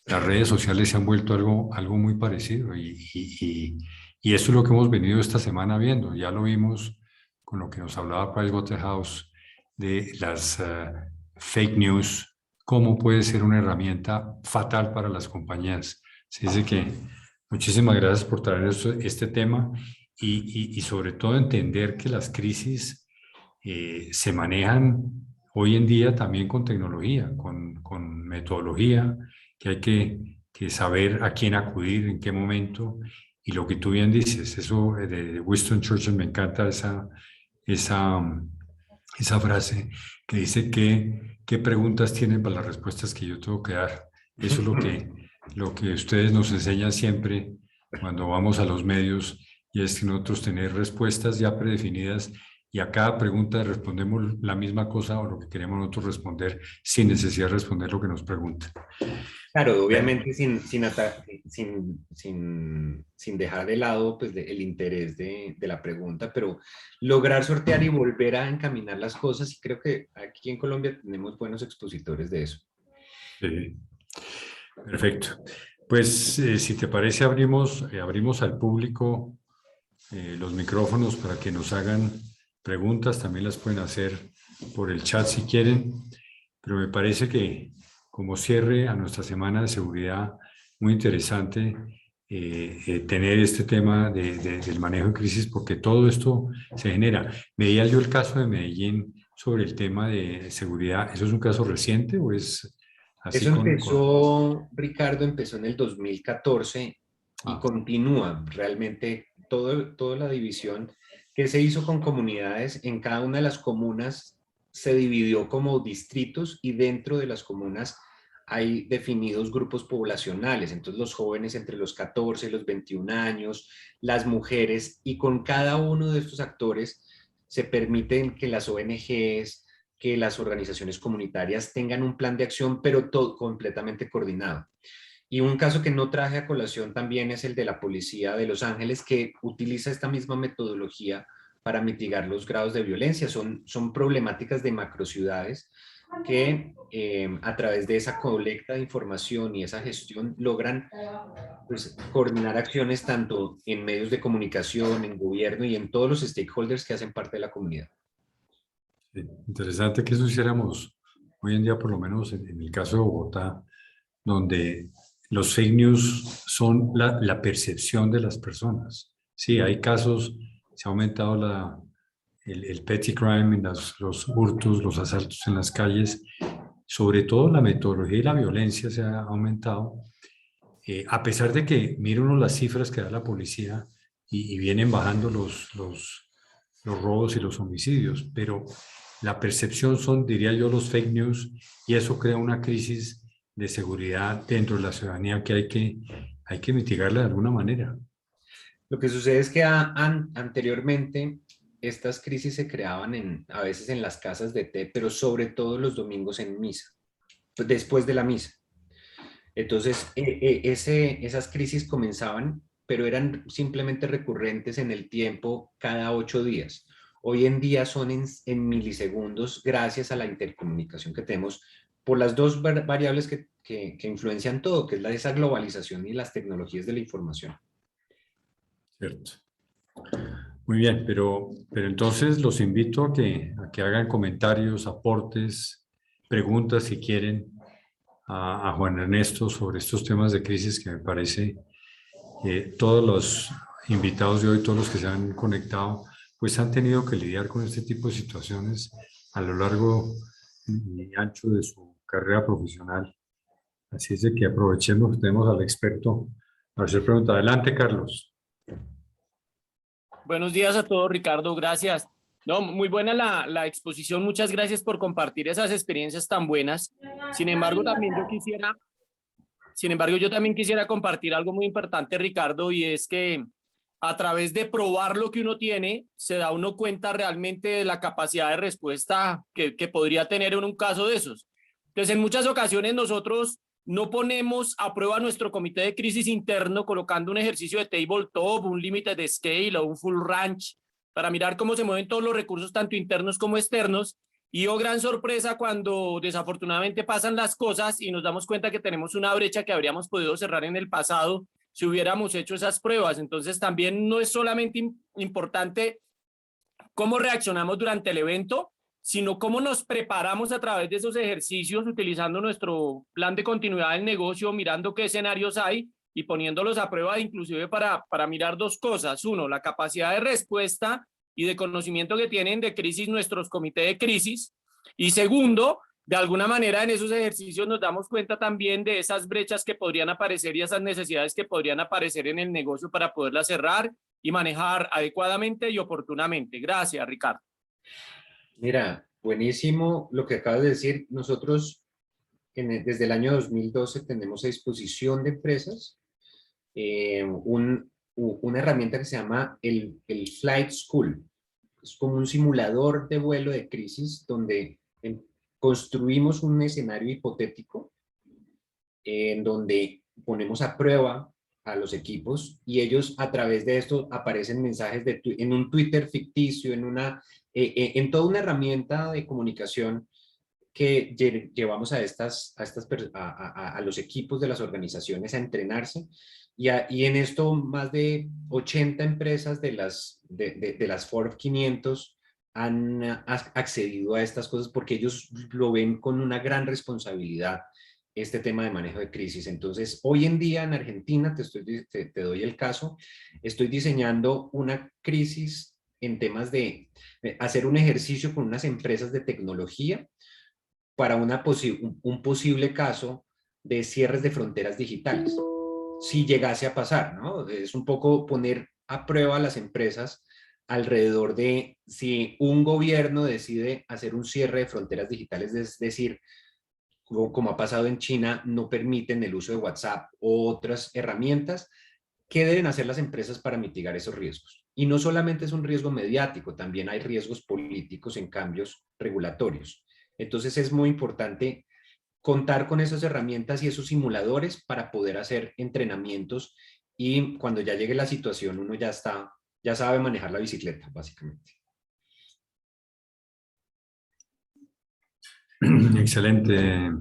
Las redes sociales se han vuelto algo muy parecido y eso es lo que hemos venido esta semana viendo. Ya lo vimos con lo que nos hablaba Pricewaterhouse de las fake news, cómo puede ser una herramienta fatal para las compañías. Así es de que muchísimas gracias por traer este tema y sobre todo entender que las crisis se manejan hoy en día también con tecnología, con metodología, que hay que saber a quién acudir, en qué momento. Y lo que tú bien dices, eso de Winston Churchill, me encanta esa frase que dice qué preguntas tienen para las respuestas que yo tengo que dar. Eso es lo que ustedes nos enseñan siempre cuando vamos a los medios, y es que nosotros tener respuestas ya predefinidas y a cada pregunta respondemos la misma cosa o lo que queremos nosotros responder sin necesidad de responder lo que nos preguntan. Claro, obviamente sin dejar de lado pues, el interés de la pregunta, pero lograr sortear y volver a encaminar las cosas, y creo que aquí en Colombia tenemos buenos expositores de eso. Sí. Perfecto. Pues si te parece, abrimos al público los micrófonos para que nos hagan preguntas. También las pueden hacer por el chat si quieren, pero me parece que como cierre a nuestra semana de seguridad, muy interesante tener este tema del manejo de crisis, porque todo esto se genera. Veía yo el caso de Medellín sobre el tema de seguridad. ¿Eso es un caso reciente o es así? Eso empezó, Ricardo, empezó en el 2014 y continúa realmente toda la división que se hizo con comunidades. En cada una de las comunas se dividió como distritos y dentro de las comunas hay definidos grupos poblacionales. Entonces los jóvenes entre los 14 y los 21 años, las mujeres, y con cada uno de estos actores se permiten que las ONGs, que las organizaciones comunitarias tengan un plan de acción, pero todo completamente coordinado. Y un caso que no traje a colación también es el de la policía de Los Ángeles, que utiliza esta misma metodología para mitigar los grados de violencia. Son problemáticas de macrociudades que a través de esa colecta de información y esa gestión logran pues, coordinar acciones tanto en medios de comunicación, en gobierno y en todos los stakeholders que hacen parte de la comunidad. Sí, interesante que eso hiciéramos hoy en día, por lo menos en el caso de Bogotá, donde los fake news son la percepción de las personas. Sí, hay casos, se ha aumentado el petty crime, los hurtos, los asaltos en las calles, sobre todo la metodología y la violencia se ha aumentado, a pesar de que mira uno las cifras que da la policía y vienen bajando los robos y los homicidios, pero la percepción son, diría yo, los fake news, y eso crea una crisis de seguridad dentro de la ciudadanía que hay que mitigarla de alguna manera. Lo que sucede es que anteriormente estas crisis se creaban a veces en las casas de té, pero sobre todo los domingos en misa, después de la misa. Entonces, esas crisis comenzaban, pero eran simplemente recurrentes en el tiempo cada 8 días. Hoy en día son en milisegundos gracias a la intercomunicación que tenemos por las dos variables que influencian todo, que es esa globalización y las tecnologías de la información. Cierto. Muy bien, pero entonces los invito a que hagan comentarios, aportes, preguntas si quieren a Juan Ernesto sobre estos temas de crisis, que me parece que todos los invitados de hoy, todos los que se han conectado, pues han tenido que lidiar con este tipo de situaciones a lo largo y ancho de su carrera profesional. Así es de que aprovechemos que tenemos al experto para hacer preguntas. Adelante, Carlos. Buenos días a todos, Ricardo, gracias. No, muy buena la exposición, muchas gracias por compartir esas experiencias tan buenas. Sin embargo, yo también quisiera compartir algo muy importante, Ricardo, y es que a través de probar lo que uno tiene, se da uno cuenta realmente de la capacidad de respuesta que podría tener en un caso de esos. Entonces, en muchas ocasiones nosotros no ponemos a prueba nuestro comité de crisis interno colocando un ejercicio de tabletop, un límite de scale o un full range para mirar cómo se mueven todos los recursos, tanto internos como externos. Y oh, gran sorpresa cuando desafortunadamente pasan las cosas y nos damos cuenta que tenemos una brecha que habríamos podido cerrar en el pasado si hubiéramos hecho esas pruebas. Entonces también no es solamente importante cómo reaccionamos durante el evento, sino cómo nos preparamos a través de esos ejercicios utilizando nuestro plan de continuidad del negocio, mirando qué escenarios hay y poniéndolos a prueba inclusive para mirar dos cosas. Uno, la capacidad de respuesta y de conocimiento que tienen de crisis nuestros comités de crisis. Y segundo, de alguna manera en esos ejercicios nos damos cuenta también de esas brechas que podrían aparecer y esas necesidades que podrían aparecer en el negocio para poderlas cerrar y manejar adecuadamente y oportunamente. Gracias, Ricardo. Mira, buenísimo lo que acabas de decir. Nosotros desde el año 2012 tenemos a disposición de empresas una herramienta que se llama el Flight School. Es como un simulador de vuelo de crisis donde construimos un escenario hipotético en donde ponemos a prueba a los equipos y ellos a través de esto aparecen mensajes en un Twitter ficticio, en toda una herramienta de comunicación que llevamos a los equipos de las organizaciones a entrenarse y en esto más de 80 empresas de las Forbes 500 han accedido a estas cosas porque ellos lo ven con una gran responsabilidad este tema de manejo de crisis. Entonces, hoy en día en Argentina, te doy el caso, estoy diseñando una crisis en temas de hacer un ejercicio con unas empresas de tecnología para un posible caso de cierres de fronteras digitales, si llegase a pasar, ¿no? Es un poco poner a prueba a las empresas alrededor de si un gobierno decide hacer un cierre de fronteras digitales, es decir, como ha pasado en China, no permiten el uso de WhatsApp o otras herramientas. ¿Qué deben hacer las empresas para mitigar esos riesgos? Y no solamente es un riesgo mediático, también hay riesgos políticos en cambios regulatorios. Entonces es muy importante contar con esas herramientas y esos simuladores para poder hacer entrenamientos y cuando ya llegue la situación uno ya sabe manejar la bicicleta, básicamente. Excelente,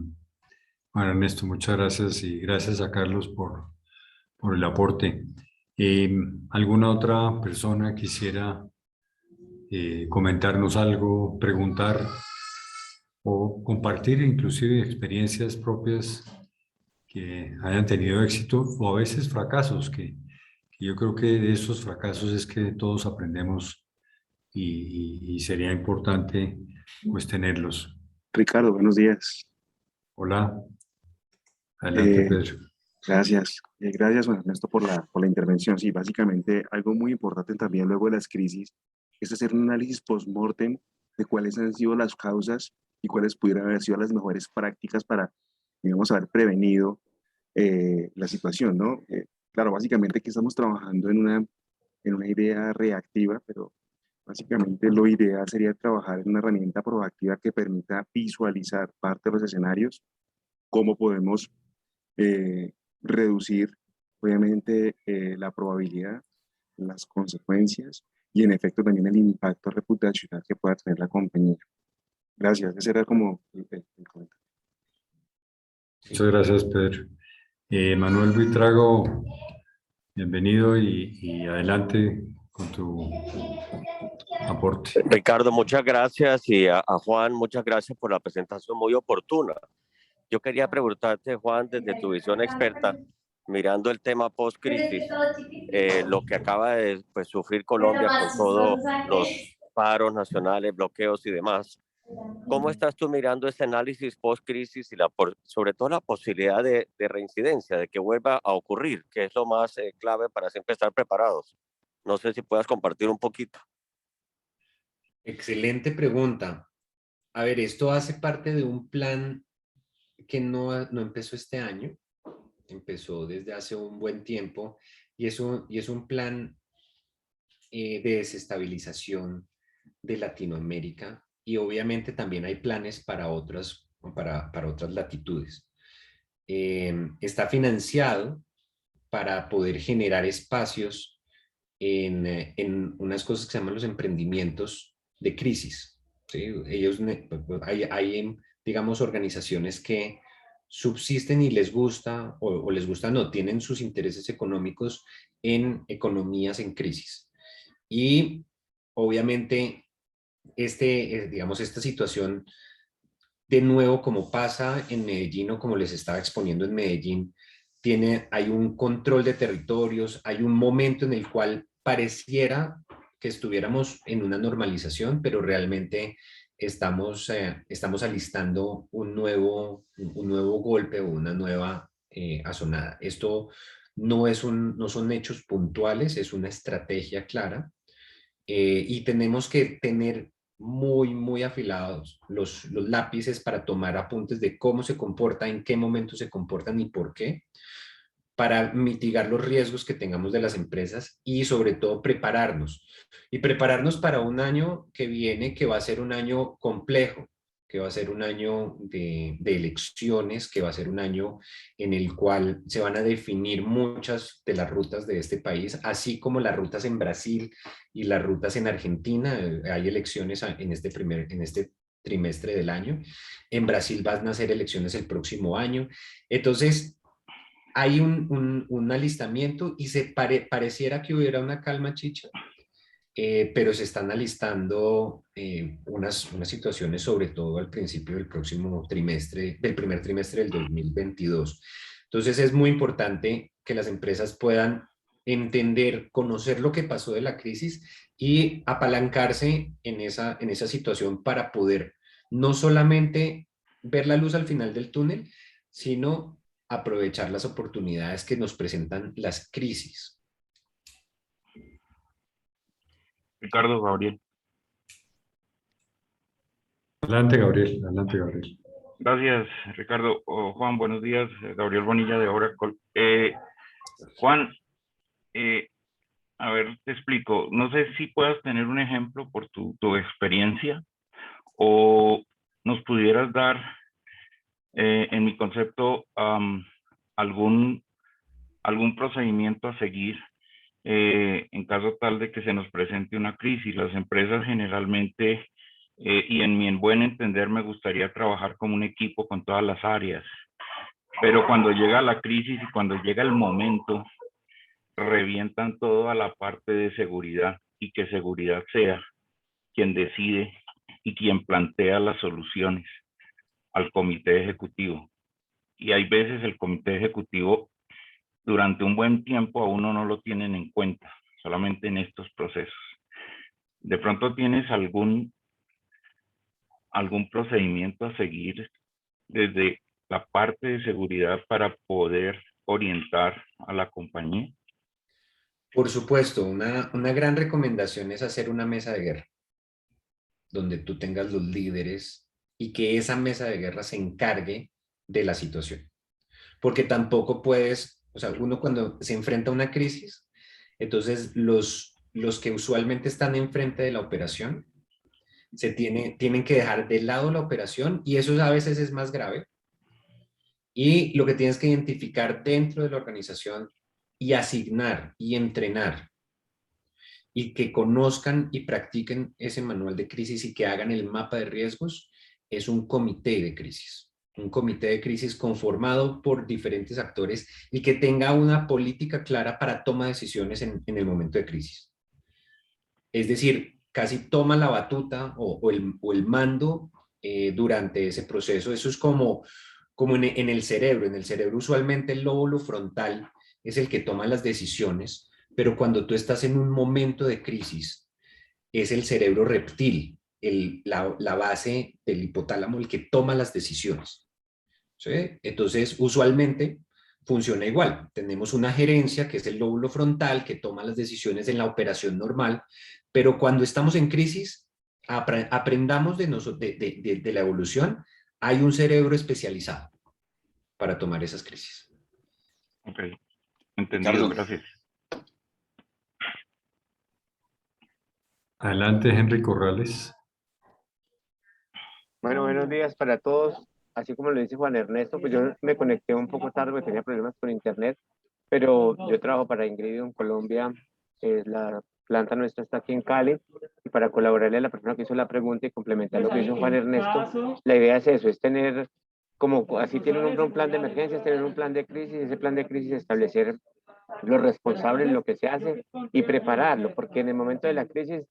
Juan Ernesto, muchas gracias y gracias a Carlos por el aporte. ¿Alguna otra persona quisiera comentarnos algo, preguntar o compartir inclusive experiencias propias que hayan tenido éxito o a veces fracasos, que yo creo que de esos fracasos es que todos aprendemos y sería importante pues tenerlos? Ricardo, buenos días. Hola, adelante Pedro. Gracias. Gracias, Juan Ernesto, por la intervención. Sí, básicamente algo muy importante también luego de las crisis es hacer un análisis post-mortem de cuáles han sido las causas y cuáles pudieran haber sido las mejores prácticas para, digamos, haber prevenido la situación, ¿no? Claro, básicamente aquí estamos trabajando en una idea reactiva, pero básicamente lo ideal sería trabajar en una herramienta proactiva que permita visualizar parte de los escenarios, cómo podemos reducir, obviamente, la probabilidad, las consecuencias y, en efecto, también el impacto reputacional que pueda tener la compañía. Gracias. Ese era como el comentario. Muchas gracias, Pedro. Manuel Buitrago, bienvenido y adelante con tu aporte. Ricardo, muchas gracias y a Juan, muchas gracias por la presentación muy oportuna. Yo quería preguntarte, Juan, desde tu visión experta, mirando el tema post-crisis, lo que acaba de sufrir Colombia con todos los paros nacionales, bloqueos y demás. ¿Cómo estás tú mirando este análisis post-crisis y sobre todo la posibilidad de reincidencia, de que vuelva a ocurrir, que es lo más clave para siempre estar preparados? No sé si puedas compartir un poquito. Excelente pregunta. A ver, esto hace parte de un plan que no empezó este año, empezó desde hace un buen tiempo y es un plan de desestabilización de Latinoamérica y obviamente también hay planes para otras latitudes. Está financiado para poder generar espacios en unas cosas que se llaman los emprendimientos de crisis. ¿Sí? Hay, digamos, organizaciones que subsisten y les gusta, o les gusta, no, tienen sus intereses económicos en economías en crisis. Y obviamente, digamos, esta situación, de nuevo, como pasa en Medellín o como les estaba exponiendo en Medellín, hay un control de territorios, hay un momento en el cual pareciera que estuviéramos en una normalización, pero realmente estamos alistando un nuevo golpe o una nueva asonada. Esto no son hechos puntuales, es una estrategia clara, y tenemos que tener muy afilados los lápices para tomar apuntes de cómo se comporta, en qué momento se comportan y por qué, para mitigar los riesgos que tengamos de las empresas y sobre todo prepararnos. Y prepararnos para un año que viene, que va a ser un año complejo, que va a ser un año de elecciones, que va a ser un año en el cual se van a definir muchas de las rutas de este país, así como las rutas en Brasil y las rutas en Argentina. Hay elecciones en este trimestre del año. En Brasil van a ser elecciones el próximo año. Entonces, hay un alistamiento y pareciera que hubiera una calma, Chicha, pero se están alistando unas situaciones, sobre todo al principio del primer trimestre del 2022. Entonces es muy importante que las empresas puedan entender, conocer lo que pasó de la crisis y apalancarse en esa situación para poder no solamente ver la luz al final del túnel, sino aprovechar las oportunidades que nos presentan las crisis. Ricardo, Gabriel. Adelante, Gabriel. Adelante, Gabriel. Gracias, Ricardo. Juan, buenos días. Gabriel Bonilla de Oracle. Juan, a ver, te explico. No sé si puedas tener un ejemplo por tu experiencia o nos pudieras dar, en mi concepto, algún procedimiento a seguir en caso tal de que se nos presente una crisis. Las empresas generalmente, y en mi buen entender, me gustaría trabajar como un equipo con todas las áreas, pero cuando llega la crisis y cuando llega el momento, revientan todo a la parte de seguridad, y que seguridad sea quien decide y quien plantea las soluciones al comité ejecutivo. Y hay veces el comité ejecutivo durante un buen tiempo a uno no lo tienen en cuenta, solamente en estos procesos. ¿De pronto tienes algún procedimiento a seguir desde la parte de seguridad para poder orientar a la compañía? Por supuesto, una gran recomendación es hacer una mesa de guerra, donde tú tengas los líderes y que esa mesa de guerra se encargue de la situación. Porque tampoco puedes, o sea, uno cuando se enfrenta a una crisis, entonces los que usualmente están enfrente de la operación tienen que dejar de lado la operación, y eso a veces es más grave. Y lo que tienes que identificar dentro de la organización y asignar y entrenar y que conozcan y practiquen ese manual de crisis y que hagan el mapa de riesgos es un comité de crisis. Un comité de crisis conformado por diferentes actores y que tenga una política clara para toma de decisiones en el momento de crisis. Es decir, casi toma la batuta o el mando durante ese proceso. Eso es como en el cerebro. En el cerebro usualmente el lóbulo frontal es el que toma las decisiones, pero cuando tú estás en un momento de crisis, es el cerebro reptil, la base del hipotálamo, el que toma las decisiones. ¿Sí? Entonces, usualmente funciona igual. Tenemos una gerencia, que es el lóbulo frontal, que toma las decisiones en la operación normal, pero cuando estamos en crisis, aprendamos de la evolución, hay un cerebro especializado para tomar esas crisis. Ok, entendido, gracias. Adelante, Henry Corrales. Bueno, buenos días para todos. Así como lo dice Juan Ernesto, pues yo me conecté un poco tarde porque tenía problemas con internet, pero yo trabajo para Ingridium Colombia, la planta nuestra está aquí en Cali, y para colaborarle a la persona que hizo la pregunta y complementar lo que hizo Juan Ernesto, la idea es eso, es tener, como así tienen un plan de emergencias, tener un plan de crisis, ese plan de crisis establecer los responsables, lo que se hace y prepararlo, porque en el momento de la crisis,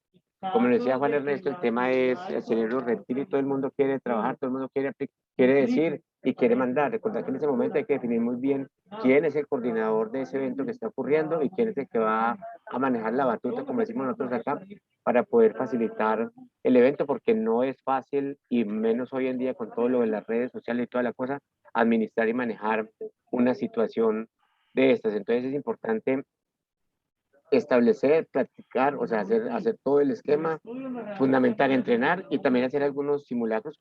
como lo decía Juan Ernesto, el tema es el cerebro reptil y todo el mundo quiere trabajar, todo el mundo quiere decir y quiere mandar. Recordar que en ese momento hay que definir muy bien quién es el coordinador de ese evento que está ocurriendo y quién es el que va a manejar la batuta, como decimos nosotros acá, para poder facilitar el evento, porque no es fácil, y menos hoy en día con todo lo de las redes sociales y toda la cosa, administrar y manejar una situación de estas. Entonces es importante establecer, practicar, o sea, hacer todo el esquema, fundamental, entrenar y también hacer algunos simulacros,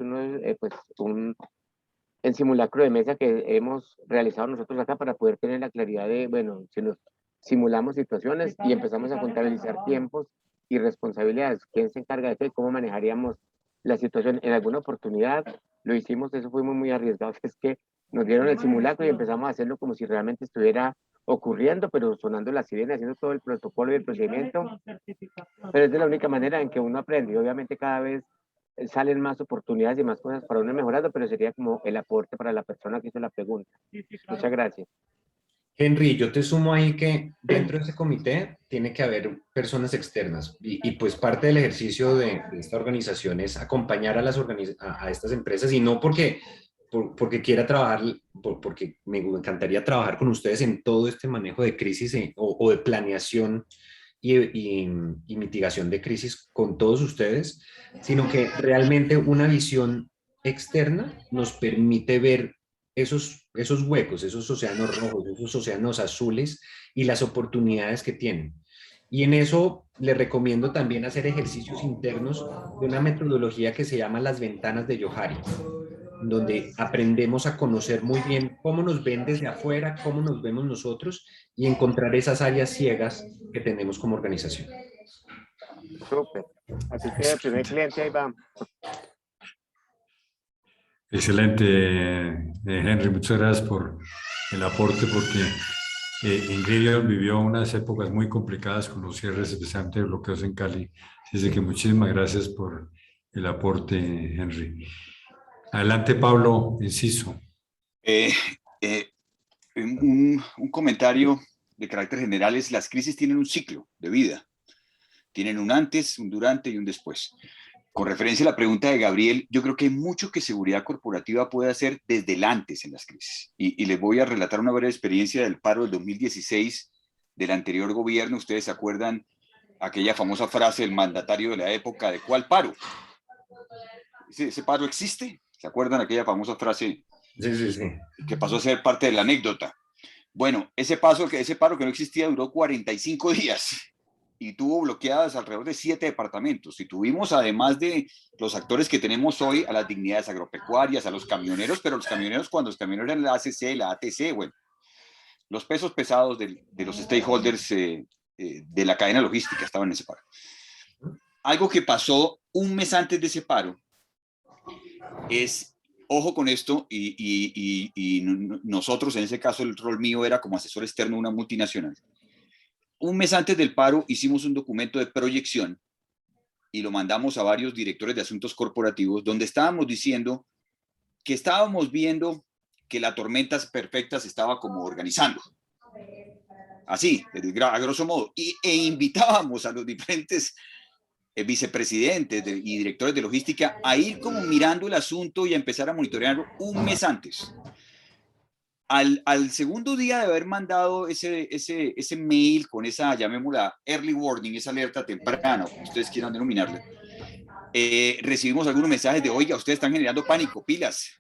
el simulacro de mesa que hemos realizado nosotros acá para poder tener la claridad de, bueno, si nos simulamos situaciones y empezamos a contabilizar tiempos y responsabilidades, quién se encarga de qué, cómo manejaríamos la situación. En alguna oportunidad lo hicimos, eso fue muy arriesgado, es que nos dieron el simulacro y empezamos a hacerlo como si realmente estuviera ocurriendo, pero sonando la sirena, haciendo todo el protocolo y el procedimiento, pero es de la única manera en que uno aprende, y obviamente cada vez salen más oportunidades y más cosas para uno mejorando, pero sería como el aporte para la persona que hizo la pregunta. Muchas gracias. Henry, yo te sumo ahí que dentro de ese comité tiene que haber personas externas y pues parte del ejercicio de esta organización es acompañar a, a estas empresas y no porque quiera trabajar, porque me encantaría trabajar con ustedes en todo este manejo de crisis o de planeación y mitigación de crisis con todos ustedes, sino que realmente una visión externa nos permite ver esos huecos, esos océanos rojos, esos océanos azules y las oportunidades que tienen. Y en eso les recomiendo también hacer ejercicios internos de una metodología que se llama las ventanas de Johari, donde aprendemos a conocer muy bien cómo nos ven desde afuera, cómo nos vemos nosotros y encontrar esas áreas ciegas que tenemos como organización. Súper. Así que el primer cliente ahí va. Excelente, Henry. Muchas gracias por el aporte, porque Ingridium vivió unas épocas muy complicadas con los cierres, especialmente de bloqueos en Cali. Así que muchísimas gracias por el aporte, Henry. Adelante, Pablo Enciso. Un comentario de carácter general es: las crisis tienen un ciclo de vida. Tienen un antes, un durante y un después. Con referencia a la pregunta de Gabriel, yo creo que hay mucho que seguridad corporativa puede hacer desde el antes en las crisis. Y les voy a relatar una breve experiencia del paro del 2016 del anterior gobierno. Ustedes se acuerdan aquella famosa frase del mandatario de la época: ¿de cuál paro? ¿Ese paro existe? ¿Se acuerdan aquella famosa frase? Sí. Que pasó a ser parte de la anécdota. Bueno, ese paro que no existía duró 45 días y tuvo bloqueadas alrededor de 7 departamentos. Y tuvimos, además de los actores que tenemos hoy, a las dignidades agropecuarias, a los camioneros, pero los camioneros, cuando los camioneros eran la ACC, la ATC, bueno, los pesos pesados de los stakeholders de la cadena logística estaban en ese paro. Algo que pasó un mes antes de ese paro es, ojo con esto, y nosotros, en ese caso, el rol mío era como asesor externo de una multinacional. Un mes antes del paro hicimos un documento de proyección y lo mandamos a varios directores de asuntos corporativos, donde estábamos diciendo que estábamos viendo que la tormenta perfecta se estaba como organizando. Así, a grosso modo. E invitábamos a los diferentes vicepresidentes y directores de logística a ir como mirando el asunto y a empezar a monitorearlo un mes antes. Al segundo día de haber mandado ese mail con esa, llamémosla, early warning, esa alerta temprana, como ustedes quieran denominarla, recibimos algunos mensajes de: oiga, ustedes están generando pánico, pilas,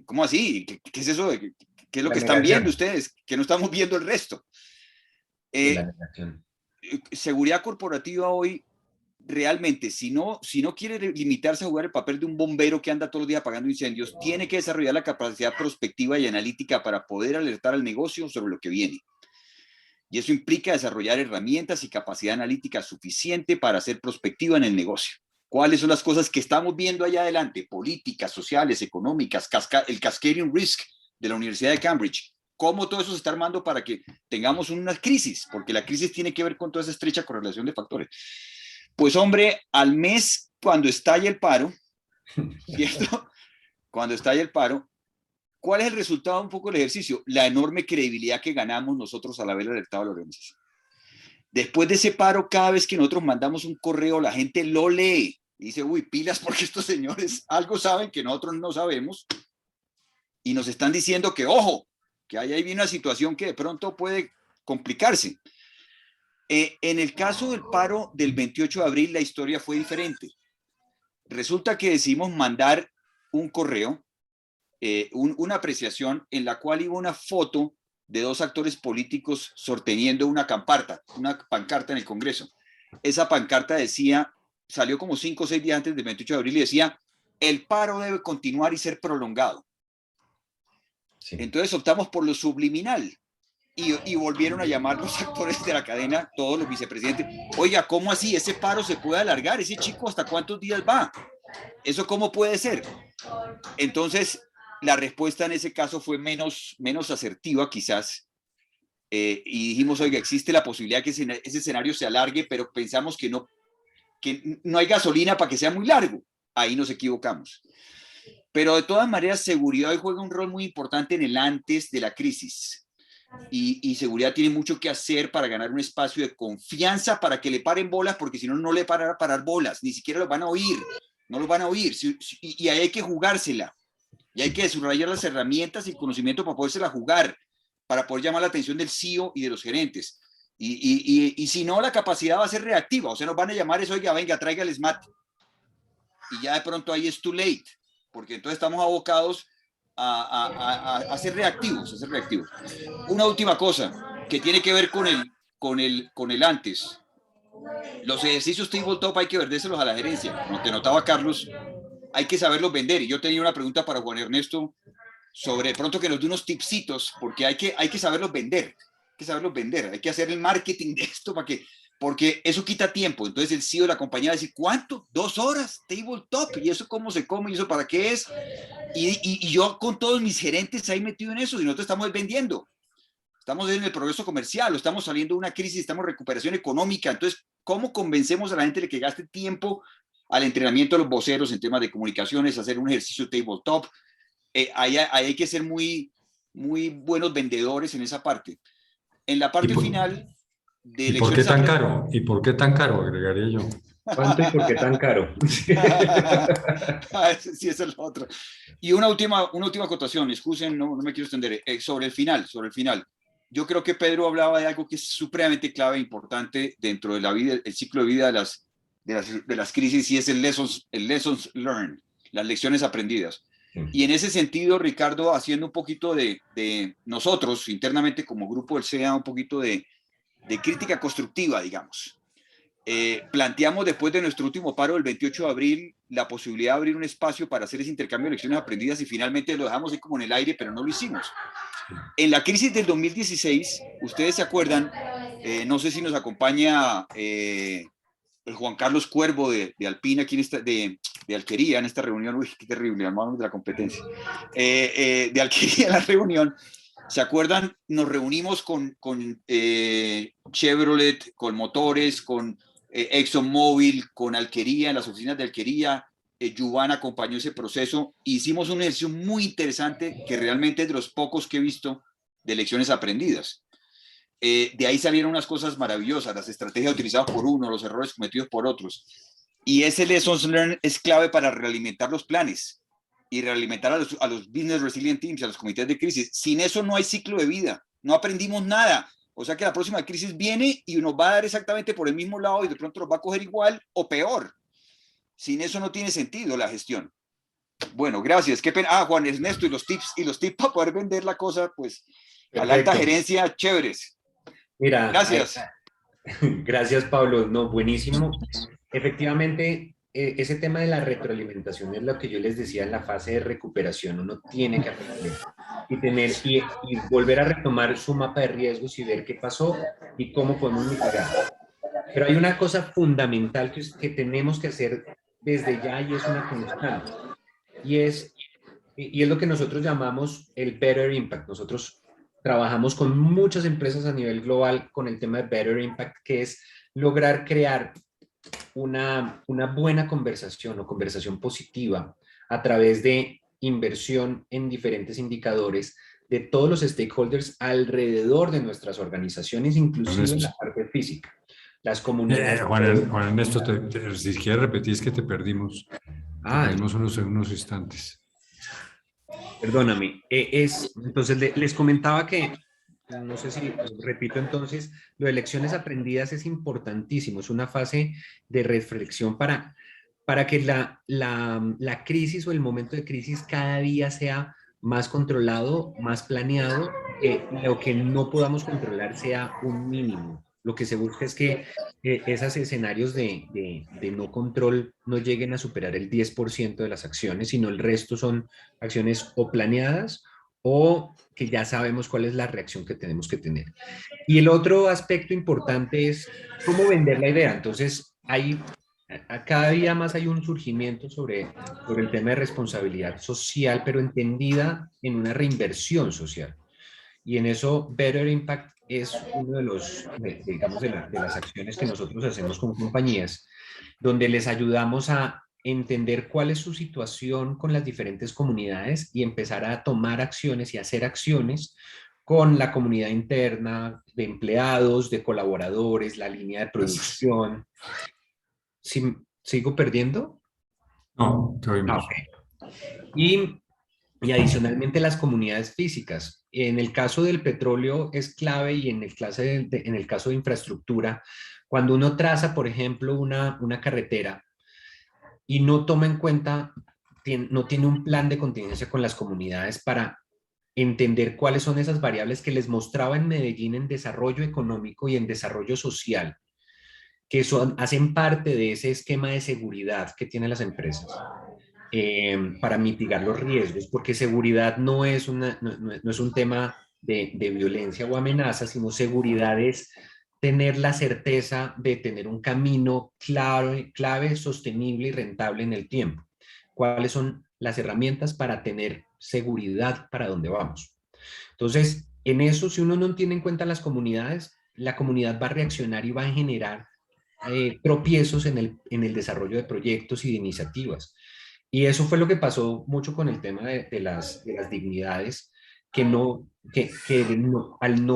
¿cómo así? ¿Qué es eso? ¿Qué es lo que están viendo ustedes? Que no estamos viendo el resto. Seguridad corporativa hoy, realmente, si no quiere limitarse a jugar el papel de un bombero que anda todos los días apagando incendios, tiene que desarrollar la capacidad prospectiva y analítica para poder alertar al negocio sobre lo que viene. Y eso implica desarrollar herramientas y capacidad analítica suficiente para ser prospectiva en el negocio. ¿Cuáles son las cosas que estamos viendo allá adelante? Políticas, sociales, económicas, el Cascading Risk de la Universidad de Cambridge. ¿Cómo todo eso se está armando para que tengamos una crisis? Porque la crisis tiene que ver con toda esa estrecha correlación de factores. Pues hombre, al mes, cuando estalla el paro, ¿cierto? Cuando estalla el paro, ¿cuál es el resultado un poco del ejercicio? La enorme credibilidad que ganamos nosotros al haber alertado a la organización. Después de ese paro, cada vez que nosotros mandamos un correo, la gente lo lee y dice, uy, pilas, porque estos señores algo saben que nosotros no sabemos y nos están diciendo que, ojo, que hay ahí una situación que de pronto puede complicarse. En el caso del paro del 28 de abril, la historia fue diferente. Resulta que decidimos mandar un correo, una apreciación en la cual iba una foto de dos actores políticos sosteniendo una pancarta en el Congreso. Esa pancarta decía, salió como 5 o 6 días antes del 28 de abril y decía, el paro debe continuar y ser prolongado. Sí. Entonces optamos por lo subliminal y volvieron a llamar los actores de la cadena, todos los vicepresidentes. Oiga, ¿cómo así? Ese paro se puede alargar, ese chico ¿hasta cuántos días va? ¿Eso cómo puede ser? Entonces, la respuesta en ese caso fue menos asertiva quizás, y dijimos, oiga, existe la posibilidad que ese escenario se alargue, pero pensamos que no hay gasolina para que sea muy largo. Ahí nos equivocamos. Pero de todas maneras, seguridad hoy juega un rol muy importante en el antes de la crisis. Y seguridad tiene mucho que hacer para ganar un espacio de confianza para que le paren bolas, porque si no, no le van a parar bolas, ni siquiera lo van a oír, no lo van a oír. Y ahí hay que jugársela. Y hay que desarrollar las herramientas y el conocimiento para podérsela jugar, para poder llamar la atención del CEO y de los gerentes. Y si no, la capacidad va a ser reactiva. O sea, nos van a llamar eso, oiga, venga, traiga el SMAT. Y ya de pronto ahí es too late, porque entonces estamos abocados a ser reactivos, Una última cosa que tiene que ver con el antes. Los ejercicios tabletop hay que vendérselos a la gerencia. Como te notaba Carlos, hay que saberlos vender. Y yo tenía una pregunta para Juan Ernesto sobre de pronto que nos dé unos tipsitos, porque hay que saberlos vender. Hay que hacer el marketing de esto porque eso quita tiempo. Entonces el CEO de la compañía va a decir, ¿cuánto? 2 horas, tabletop, ¿y eso cómo se come? ¿Y eso para qué es? Y yo con todos mis gerentes ahí metido en eso, y nosotros estamos vendiendo. Estamos en el progreso comercial, o estamos saliendo de una crisis, estamos en recuperación económica. Entonces, ¿cómo convencemos a la gente de que gaste tiempo al entrenamiento de los voceros en temas de comunicaciones, hacer un ejercicio tabletop? Ahí hay que ser muy, muy buenos vendedores en esa parte. En la parte final de ¿Y por qué tan caro? ¿Y por qué tan caro? Agregaría yo. ¿Cuánto y por qué tan caro? Sí, esa es la otra. Y una última acotación, excusen, no me quiero extender, sobre el final. Yo creo que Pedro hablaba de algo que es supremamente clave e importante dentro de la vida, el ciclo de vida de las crisis, y es el lessons learned, las lecciones aprendidas. Y en ese sentido, Ricardo, haciendo un poquito de nosotros internamente como grupo del CEA, un poquito de crítica constructiva, digamos. Planteamos después de nuestro último paro del 28 de abril la posibilidad de abrir un espacio para hacer ese intercambio de lecciones aprendidas, y finalmente lo dejamos ahí como en el aire, pero no lo hicimos. En la crisis del 2016, ustedes se acuerdan, no sé si nos acompaña el Juan Carlos Cuervo de Alpina, aquí de Alquería en esta reunión. Uy, qué terrible, hermanos de la competencia. De Alquería en la reunión. ¿Se acuerdan? Nos reunimos con Chevrolet, con Motores, con ExxonMobil, con Alquería, en las oficinas de Alquería. Yuvan acompañó ese proceso. Hicimos un ejercicio muy interesante que realmente es de los pocos que he visto de lecciones aprendidas. De ahí salieron unas cosas maravillosas, las estrategias utilizadas por uno, los errores cometidos por otros. Y ese lessons learned es clave para realimentar los planes y realimentar a los business resilient teams, a los comités de crisis. Sin eso no hay ciclo de vida, no aprendimos nada. O sea que la próxima crisis viene y nos va a dar exactamente por el mismo lado y de pronto nos va a coger igual o peor. Sin eso no tiene sentido la gestión. Bueno, gracias. Qué pena. Juan Ernesto, y los tips para poder vender la cosa, pues, a la alta gerencia, chéveres. Mira, gracias. Gracias, Pablo. No, buenísimo. Efectivamente, ese tema de la retroalimentación es lo que yo les decía en la fase de recuperación. Uno tiene que aprender. y volver a retomar su mapa de riesgos y ver qué pasó y cómo podemos mitigar. Pero hay una cosa fundamental que tenemos que hacer desde ya y es una constante. Y es lo que nosotros llamamos el Better Impact. Nosotros trabajamos con muchas empresas a nivel global con el tema de Better Impact, que es lograr crear una buena conversación o conversación positiva a través de inversión en diferentes indicadores de todos los stakeholders alrededor de nuestras organizaciones, inclusive en la parte física. Las comunidades. Juan Ernesto, si quieres repetir, es que te perdimos. Te perdimos unos instantes. Perdóname. Entonces, les comentaba que, no sé si repito entonces, lo de lecciones aprendidas es importantísimo. Es una fase de reflexión para que la crisis o el momento de crisis cada día sea más controlado, más planeado, lo que no podamos controlar sea un mínimo. Lo que se busca es que esos escenarios de no control no lleguen a superar el 10% de las acciones, sino el resto son acciones o planeadas o que ya sabemos cuál es la reacción que tenemos que tener. Y el otro aspecto importante es cómo vender la idea. Entonces, cada día más hay un surgimiento sobre el tema de responsabilidad social, pero entendida en una reinversión social. Y en eso, Better Impact es uno de los, digamos, de las acciones que nosotros hacemos con compañías, donde les ayudamos a entender cuál es su situación con las diferentes comunidades y empezar a tomar acciones y hacer acciones con la comunidad interna, de empleados, de colaboradores, la línea de producción. ¿Sigo perdiendo? No, te oímos. Okay. Y adicionalmente las comunidades físicas. En el caso del petróleo es clave y en el caso de infraestructura, cuando uno traza, por ejemplo, una carretera y no toma en cuenta, no tiene un plan de contingencia con las comunidades para entender cuáles son esas variables que les mostraba en Medellín en desarrollo económico y en desarrollo social, que hacen parte de ese esquema de seguridad que tienen las empresas. Para mitigar los riesgos, porque seguridad no es un tema de violencia o amenaza, sino seguridad es tener la certeza de tener un camino clave, sostenible y rentable en el tiempo. ¿Cuáles son las herramientas para tener seguridad para dónde vamos? Entonces, en eso, si uno no tiene en cuenta las comunidades, la comunidad va a reaccionar y va a generar tropiezos en el desarrollo de proyectos y de iniciativas. Y eso fue lo que pasó mucho con el tema de las dignidades, al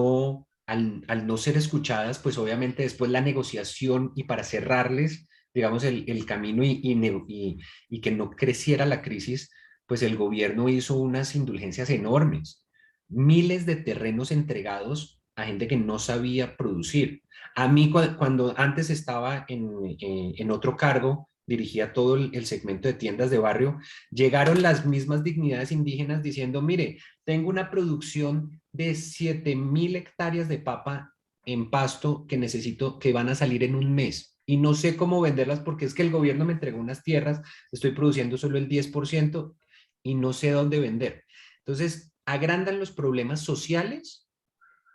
no ser escuchadas, pues obviamente después la negociación y para cerrarles, digamos, el camino y que no creciera la crisis, pues el gobierno hizo unas indulgencias enormes. Miles de terrenos entregados a gente que no sabía producir. A mí, cuando antes estaba en otro cargo, dirigía todo el segmento de tiendas de barrio, llegaron las mismas dignidades indígenas diciendo, mire, tengo una producción de 7,000 hectáreas de papa en Pasto que necesito, que van a salir en un mes y no sé cómo venderlas porque es que el gobierno me entregó unas tierras, estoy produciendo solo el 10% y no sé dónde vender. Entonces, agrandan los problemas sociales,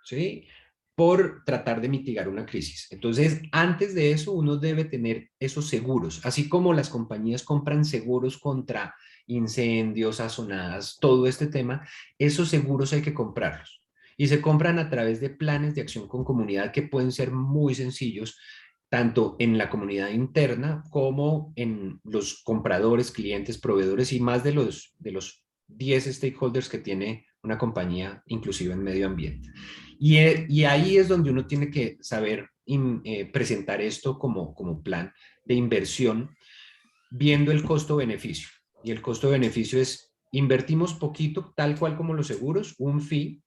¿sí?, por tratar de mitigar una crisis. Entonces, antes de eso, uno debe tener esos seguros, así como las compañías compran seguros contra incendios, azonadas, todo este tema, esos seguros hay que comprarlos. Y se compran a través de planes de acción con comunidad que pueden ser muy sencillos, tanto en la comunidad interna como en los compradores, clientes, proveedores y más de los 10 stakeholders que tiene una compañía, inclusive en medio ambiente. Y ahí es donde uno tiene que saber presentar esto como plan de inversión, viendo el costo-beneficio. Y el costo-beneficio es, invertimos poquito, tal cual como los seguros, un fee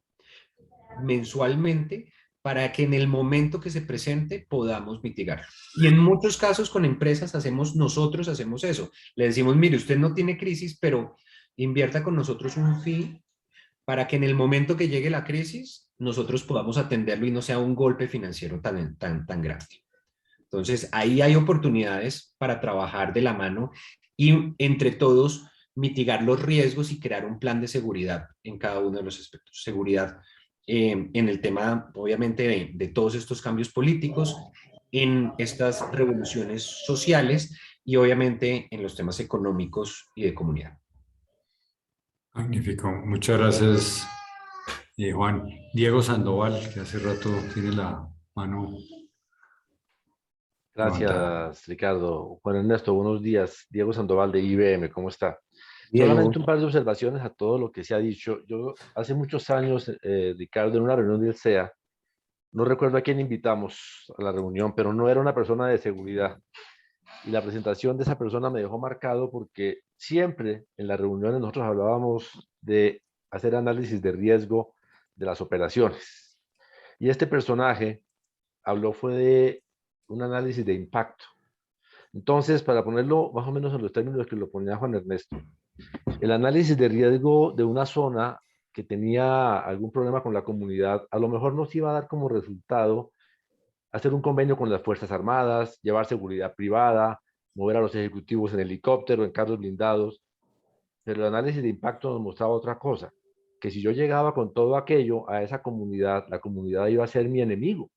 mensualmente, para que en el momento que se presente podamos mitigarlo. Y en muchos casos con empresas nosotros hacemos eso. Le decimos, mire, usted no tiene crisis, pero invierta con nosotros un fee para que en el momento que llegue la crisis nosotros podamos atenderlo y no sea un golpe financiero tan grande. Entonces, ahí hay oportunidades para trabajar de la mano y entre todos mitigar los riesgos y crear un plan de seguridad en cada uno de los aspectos. Seguridad en el tema, obviamente, de todos estos cambios políticos, en estas revoluciones sociales y obviamente en los temas económicos y de comunidad. Magnífico. Muchas gracias, Juan. Diego Sandoval, que hace rato tiene la mano. Gracias, Ricardo. Juan Ernesto, buenos días. Diego Sandoval de IBM, ¿cómo está? Diego. Solamente un par de observaciones a todo lo que se ha dicho. Yo hace muchos años, Ricardo, en una reunión del CEA, no recuerdo a quién invitamos a la reunión, pero no era una persona de seguridad. Y la presentación de esa persona me dejó marcado porque siempre en las reuniones nosotros hablábamos de hacer análisis de riesgo de las operaciones. Y este personaje habló fue de un análisis de impacto. Entonces, para ponerlo más o menos en los términos que lo ponía Juan Ernesto, el análisis de riesgo de una zona que tenía algún problema con la comunidad, a lo mejor nos iba a dar como resultado hacer un convenio con las Fuerzas Armadas, llevar seguridad privada, mover a los ejecutivos en helicóptero, en carros blindados, pero el análisis de impacto nos mostraba otra cosa, que si yo llegaba con todo aquello a esa comunidad, la comunidad iba a ser mi enemigo.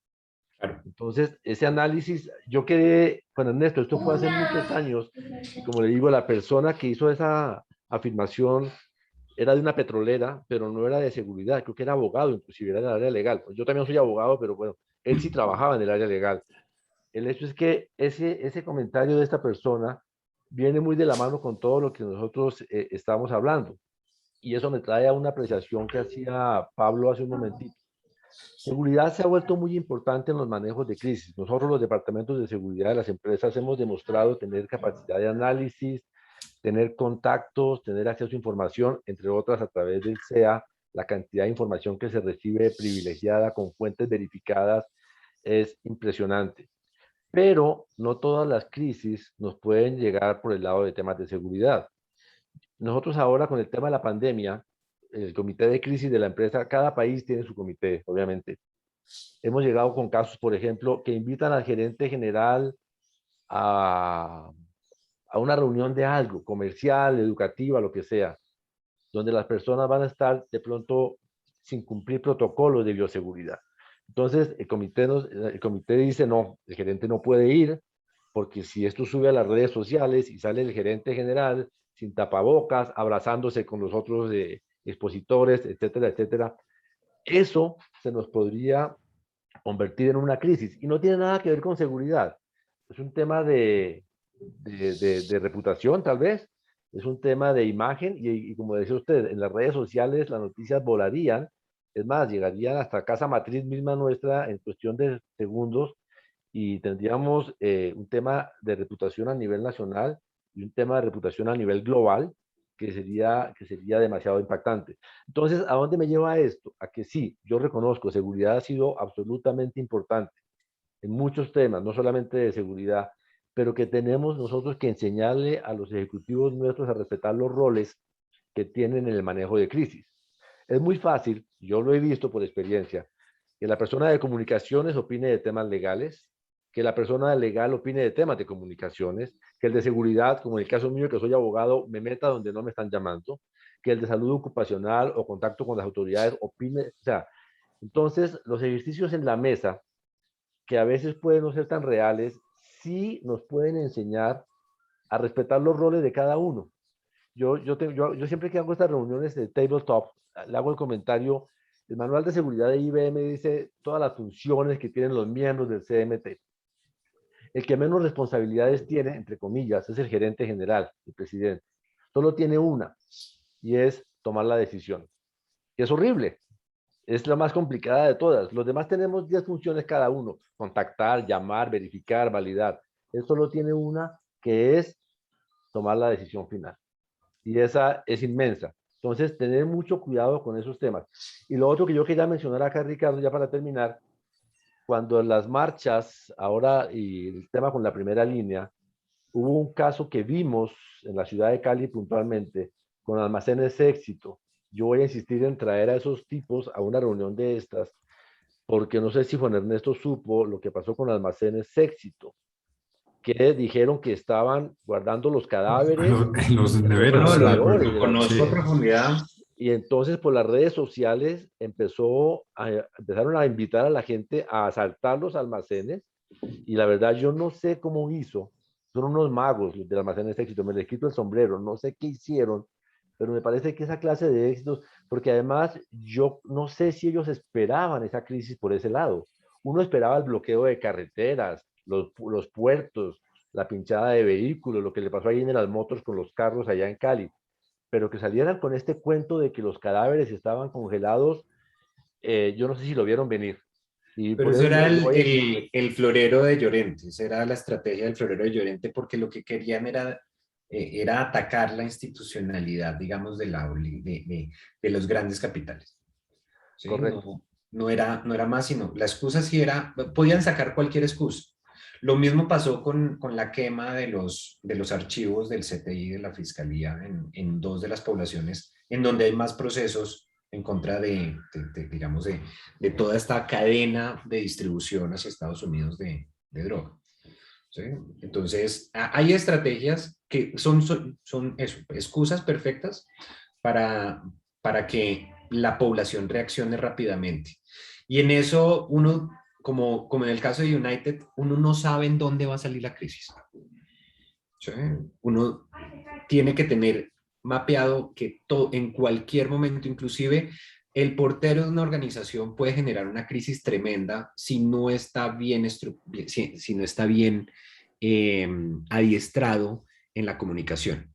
Claro. Entonces, ese análisis, yo quedé, Juan Ernesto, esto fue hace muchos años, y como le digo, la persona que hizo esa afirmación era de una petrolera, pero no era de seguridad, creo que era abogado, inclusive era del área legal. Yo también soy abogado, pero bueno, él sí trabajaba en el área legal. El hecho es que ese comentario de esta persona viene muy de la mano con todo lo que nosotros estamos hablando. Y eso me trae a una apreciación que hacía Pablo hace un momentito. Seguridad se ha vuelto muy importante en los manejos de crisis. Nosotros, los departamentos de seguridad de las empresas, hemos demostrado tener capacidad de análisis, tener contactos, tener acceso a información, entre otras a través del CEA. La cantidad de información que se recibe privilegiada con fuentes verificadas es impresionante. Pero no todas las crisis nos pueden llegar por el lado de temas de seguridad. Nosotros ahora con el tema de la pandemia, el comité de crisis de la empresa, cada país tiene su comité, obviamente. Hemos llegado con casos, por ejemplo, que invitan al gerente general a una reunión de algo, comercial, educativa, lo que sea, donde las personas van a estar de pronto sin cumplir protocolos de bioseguridad. Entonces, el comité dice, no, el gerente no puede ir, porque si esto sube a las redes sociales y sale el gerente general sin tapabocas, abrazándose con los otros expositores, etcétera, etcétera, eso se nos podría convertir en una crisis. Y no tiene nada que ver con seguridad. Es un tema de reputación, tal vez. Es un tema de imagen y como decía usted, en las redes sociales las noticias volarían. Es más, llegarían hasta casa matriz misma nuestra en cuestión de segundos y tendríamos un tema de reputación a nivel nacional y un tema de reputación a nivel global que sería demasiado impactante. Entonces, ¿a dónde me lleva esto? A que sí, yo reconozco, seguridad ha sido absolutamente importante en muchos temas, no solamente de seguridad, pero que tenemos nosotros que enseñarle a los ejecutivos nuestros a respetar los roles que tienen en el manejo de crisis. Es muy fácil, yo lo he visto por experiencia, que la persona de comunicaciones opine de temas legales, que la persona legal opine de temas de comunicaciones, que el de seguridad, como en el caso mío que soy abogado, me meta donde no me están llamando, que el de salud ocupacional o contacto con las autoridades opine, o sea, entonces los ejercicios en la mesa, que a veces pueden no ser tan reales, sí nos pueden enseñar a respetar los roles de cada uno. Yo siempre que hago estas reuniones de tabletop, le hago el comentario, el manual de seguridad de IBM dice todas las funciones que tienen los miembros del CMT. El que menos responsabilidades tiene, entre comillas, es el gerente general, el presidente. Solo tiene una, y es tomar la decisión. Y es horrible. Es la más complicada de todas. Los demás tenemos 10 funciones cada uno. Contactar, llamar, verificar, validar. Él solo tiene una, que es tomar la decisión final. Y esa es inmensa. Entonces, tener mucho cuidado con esos temas. Y lo otro que yo quería mencionar acá, Ricardo, ya para terminar, cuando en las marchas, ahora, y el tema con la primera línea, hubo un caso que vimos en la ciudad de Cali puntualmente, con Almacenes Éxito. Yo voy a insistir en traer a esos tipos a una reunión de estas, porque no sé si Juan Ernesto supo lo que pasó con Almacenes Éxito, que dijeron que estaban guardando los cadáveres En los neveros. No, lo alrededores de la- conozco Sí. a profundidad. Y entonces por las redes sociales empezaron a invitar a la gente a asaltar los almacenes, y la verdad yo no sé cómo hizo, son unos magos los del almacén de éxito, me les quito el sombrero, no sé qué hicieron, pero me parece que esa clase de éxitos, porque además yo no sé si ellos esperaban esa crisis por ese lado. Uno esperaba el bloqueo de carreteras, los puertos, la pinchada de vehículos, lo que le pasó ahí en las motos con los carros allá en Cali, pero que salieran con este cuento de que los cadáveres estaban congelados, yo no sé si lo vieron venir. Y Pero por eso eso era yo voy a- el florero de Llorente, esa era la estrategia del florero de Llorente, porque lo que querían era atacar la institucionalidad, digamos, de los grandes capitales. ¿Sí? Correcto. No era más, sino la excusa sí era, podían sacar cualquier excusa. Lo mismo pasó con la quema de los archivos del CTI de la Fiscalía en dos de las poblaciones en donde hay más procesos en contra digamos, de toda esta cadena de distribución hacia Estados Unidos de droga. ¿Sí? Entonces, hay estrategias que son eso, excusas perfectas para que la población reaccione rápidamente. Y en eso uno, como en el caso de United, uno no sabe en dónde va a salir la crisis. ¿Sí? Uno tiene que tener mapeado que en cualquier momento, inclusive el portero de una organización puede generar una crisis tremenda si no está bien, si no está bien adiestrado en la comunicación.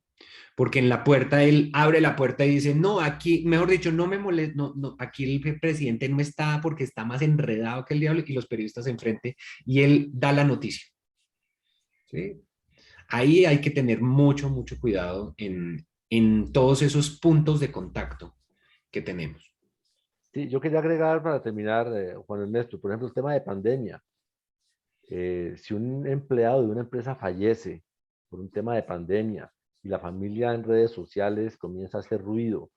Porque en la puerta él abre la puerta y dice, no, aquí, mejor dicho, no me molesta, no, aquí el presidente no está porque está más enredado que el diablo, y los periodistas enfrente, y él da la noticia. ¿Sí? Ahí hay que tener mucho, mucho cuidado en todos esos puntos de contacto que tenemos. Sí, yo quería agregar para terminar, Juan Ernesto, por ejemplo, el tema de pandemia. Si un empleado de una empresa fallece por un tema de pandemia y la familia en redes sociales comienza a hacer ruido,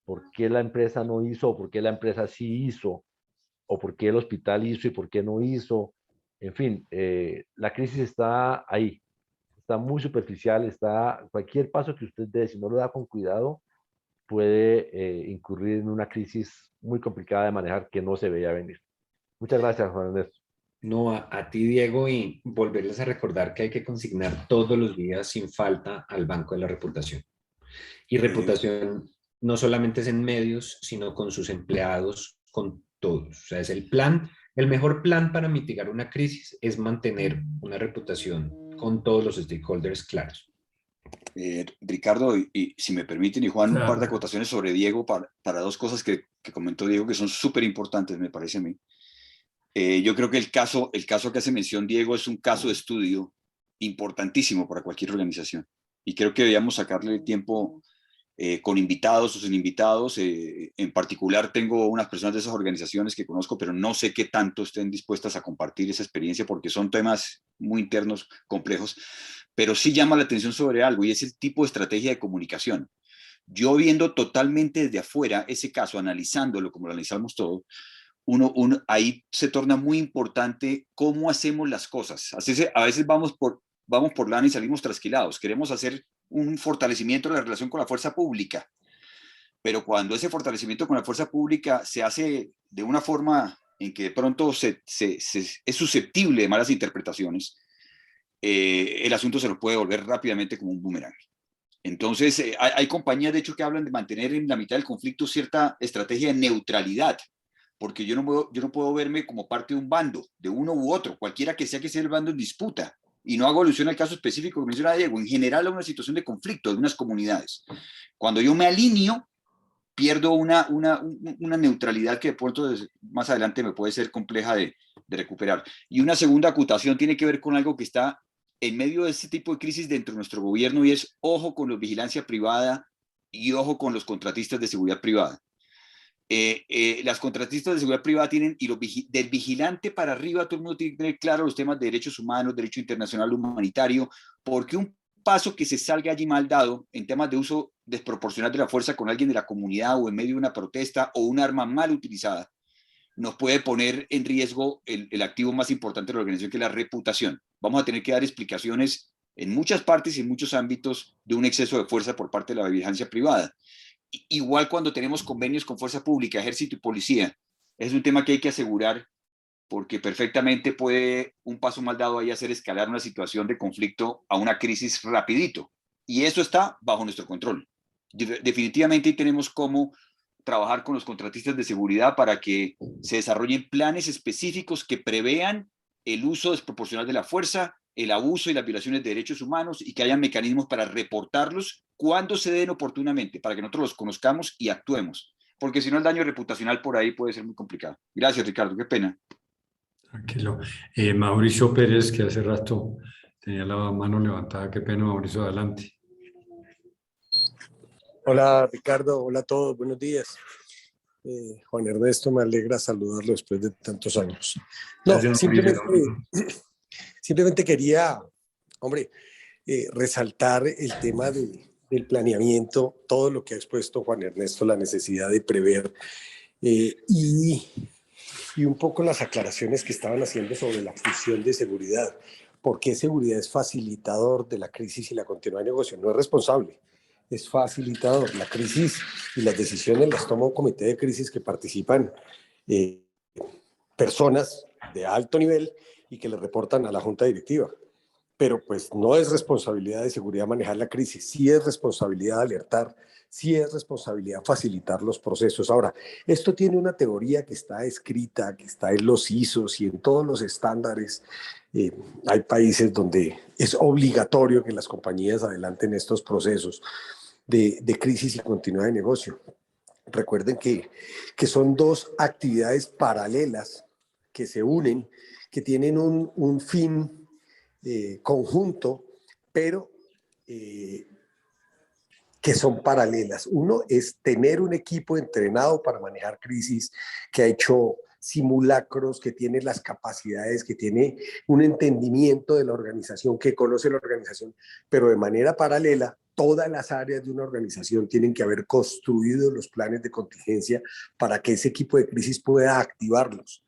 ¿por qué la empresa no hizo? ¿O por qué la empresa sí hizo? ¿O por qué el hospital hizo y por qué no hizo? En fin, la crisis está ahí, está muy superficial, cualquier paso que usted dé, si no lo da con cuidado, puede incurrir en una crisis muy complicada de manejar que no se veía venir. Muchas gracias, Juan Ernesto. No, a ti, Diego, y volverles a recordar que hay que consignar todos los días sin falta al Banco de la Reputación. Y reputación no solamente es en medios, sino con sus empleados, con todos. O sea, es el mejor plan para mitigar una crisis es mantener una reputación con todos los stakeholders claros. Ricardo, y si me permiten, y Juan, un par de Claro. acotaciones sobre Diego para dos cosas que comentó Diego que son súper importantes, me parece a mí. Yo creo que el caso que hace mención Diego es un caso de estudio importantísimo para cualquier organización. Y creo que debíamos sacarle tiempo con invitados o sin invitados. En particular, tengo unas personas de esas organizaciones que conozco, pero no sé qué tanto estén dispuestas a compartir esa experiencia porque son temas muy internos, complejos. Pero sí llama la atención sobre algo y es el tipo de estrategia de comunicación. Yo viendo totalmente desde afuera ese caso, analizándolo como lo analizamos todo, ahí se torna muy importante cómo hacemos las cosas. A veces vamos por lana y salimos trasquilados. Queremos hacer un fortalecimiento de la relación con la fuerza pública, pero cuando ese fortalecimiento con la fuerza pública se hace de una forma en que de pronto es susceptible de malas interpretaciones, el asunto se lo puede volver rápidamente como un boomerang. Entonces, hay compañías, de hecho, que hablan de mantener en la mitad del conflicto cierta estrategia de neutralidad, porque yo no puedo verme como parte de un bando, de uno u otro, cualquiera que sea el bando en disputa, y no hago alusión al caso específico que menciona Diego, en general a una situación de conflicto de unas comunidades. Cuando yo me alineo, pierdo una neutralidad que de pronto más adelante me puede ser compleja de recuperar. Y una segunda acotación tiene que ver con algo que está en medio de este tipo de crisis dentro de nuestro gobierno, y es ojo con la vigilancia privada y ojo con los contratistas de seguridad privada. Las contratistas de seguridad privada tienen, del vigilante para arriba, todo el mundo tiene que tener claro los temas de derechos humanos, derecho internacional humanitario, porque un paso que se salga allí mal dado en temas de uso desproporcional de la fuerza con alguien de la comunidad o en medio de una protesta o un arma mal utilizada, nos puede poner en riesgo el activo más importante de la organización, que es la reputación. Vamos a tener que dar explicaciones en muchas partes y en muchos ámbitos de un exceso de fuerza por parte de la vigilancia privada. Igual cuando tenemos convenios con fuerza pública, ejército y policía, es un tema que hay que asegurar, porque perfectamente puede un paso mal dado ahí hacer escalar una situación de conflicto a una crisis rapidito. Y eso está bajo nuestro control. Definitivamente tenemos cómo trabajar con los contratistas de seguridad para que se desarrollen planes específicos que prevean el uso desproporcional de la fuerza, el abuso y las violaciones de derechos humanos, y que haya mecanismos para reportarlos cuando se den oportunamente, para que nosotros los conozcamos y actuemos. Porque si no, el daño reputacional por ahí puede ser muy complicado. Gracias, Ricardo. Qué pena. Tranquilo. Mauricio Pérez, que hace rato tenía la mano levantada. Qué pena, Mauricio, adelante. Hola Ricardo, hola a todos, buenos días. Juan Ernesto, me alegra saludarlo después de tantos años. No, simplemente quería, hombre, resaltar el tema del planeamiento, todo lo que ha expuesto Juan Ernesto, la necesidad de prever y un poco las aclaraciones que estaban haciendo sobre la función de seguridad. ¿Por qué seguridad es facilitador de la crisis y la continuidad de negocio? No es responsable. Es facilitador. La crisis y las decisiones las toma un comité de crisis que participan personas de alto nivel y que le reportan a la junta directiva. Pero pues no es responsabilidad de seguridad manejar la crisis, sí es responsabilidad alertar, sí es responsabilidad facilitar los procesos. Ahora, esto tiene una teoría que está escrita, que está en los ISOs y en todos los estándares. Hay países donde es obligatorio que las compañías adelanten estos procesos de crisis y continuidad de negocio. Recuerden que son dos actividades paralelas que se unen, que tienen un fin conjunto, pero que son paralelas. Uno es tener un equipo entrenado para manejar crisis, que ha hecho simulacros, que tiene las capacidades, que tiene un entendimiento de la organización, que conoce la organización, pero de manera paralela, todas las áreas de una organización tienen que haber construido los planes de contingencia para que ese equipo de crisis pueda activarlos.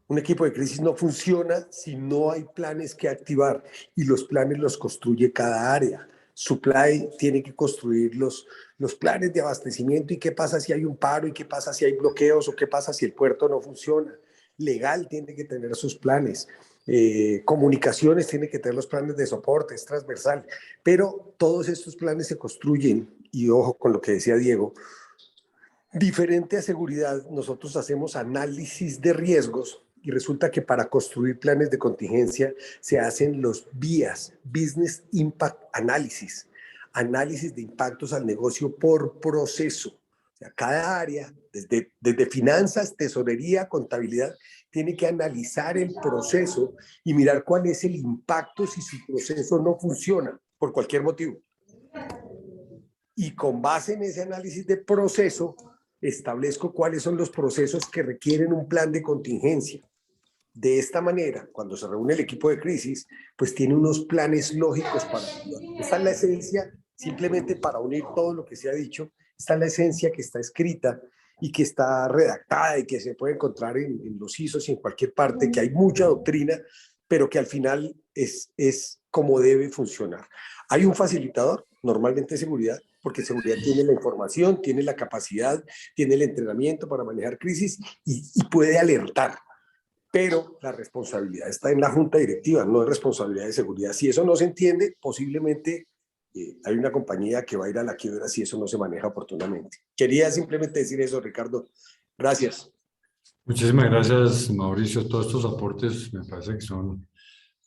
Un equipo de crisis no funciona si no hay planes que activar, y los planes los construye cada área. Supply tiene que construir los planes de abastecimiento, y qué pasa si hay un paro, y qué pasa si hay bloqueos, o qué pasa si el puerto no funciona. Legal tiene que tener sus planes. Comunicaciones tiene que tener los planes de soporte, es transversal. Pero todos estos planes se construyen, y ojo con lo que decía Diego, diferente a seguridad, nosotros hacemos análisis de riesgos, y resulta que para construir planes de contingencia se hacen los BIAs, Business Impact Analysis, análisis de impactos al negocio por proceso. O sea, cada área, desde finanzas, tesorería, contabilidad, tiene que analizar el proceso y mirar cuál es el impacto si su proceso no funciona por cualquier motivo. Y con base en ese análisis de proceso, establezco cuáles son los procesos que requieren un plan de contingencia. De esta manera, cuando se reúne el equipo de crisis, pues tiene unos planes lógicos para actuar. Esta es la esencia, simplemente para unir todo lo que se ha dicho, esta es la esencia que está escrita y que está redactada y que se puede encontrar en los ISOs y en cualquier parte, que hay mucha doctrina, pero que al final es como debe funcionar. Hay un facilitador, normalmente seguridad, porque seguridad tiene la información, tiene la capacidad, tiene el entrenamiento para manejar crisis y puede alertar. Pero la responsabilidad está en la junta directiva, no es responsabilidad de seguridad. Si eso no se entiende, posiblemente hay una compañía que va a ir a la quiebra si eso no se maneja oportunamente. Quería simplemente decir eso, Ricardo. Gracias. Muchísimas gracias, Mauricio. Todos estos aportes me parece que son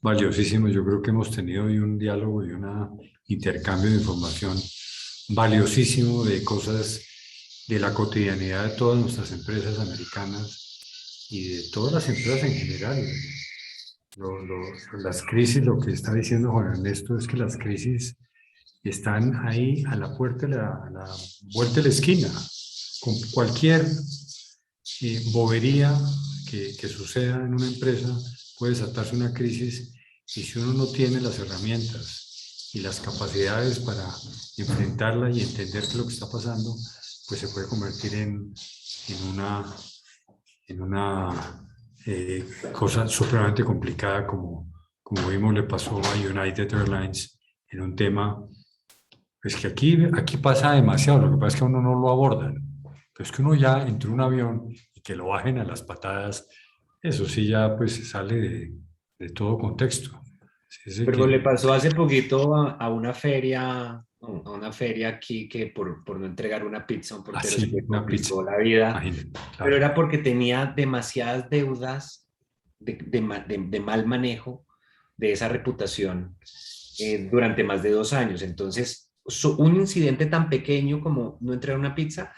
valiosísimos. Yo creo que hemos tenido hoy un diálogo y un intercambio de información valiosísimo de cosas de la cotidianidad de todas nuestras empresas americanas y de todas las empresas en general. Las crisis, lo que está diciendo Juan Ernesto es que las crisis están ahí a la puerta, a la vuelta de la esquina. Con cualquier bobería que suceda en una empresa puede desatarse una crisis, y si uno no tiene las herramientas y las capacidades para enfrentarla y entender qué es lo que está pasando, pues se puede convertir en en una cosa supremamente complicada como vimos le pasó a United Airlines en un tema, pues que aquí pasa demasiado, lo que pasa es que uno no lo abordan, pero es que uno ya entre un avión y que lo bajen a las patadas, eso sí ya pues se sale de todo contexto. Pero le pasó hace poquito a una feria aquí que por no entregar una pizza a un portero se le complicó la vida, pero era porque tenía demasiadas deudas de mal manejo de esa reputación durante más de 2 años. Entonces, un incidente tan pequeño como no entregar una pizza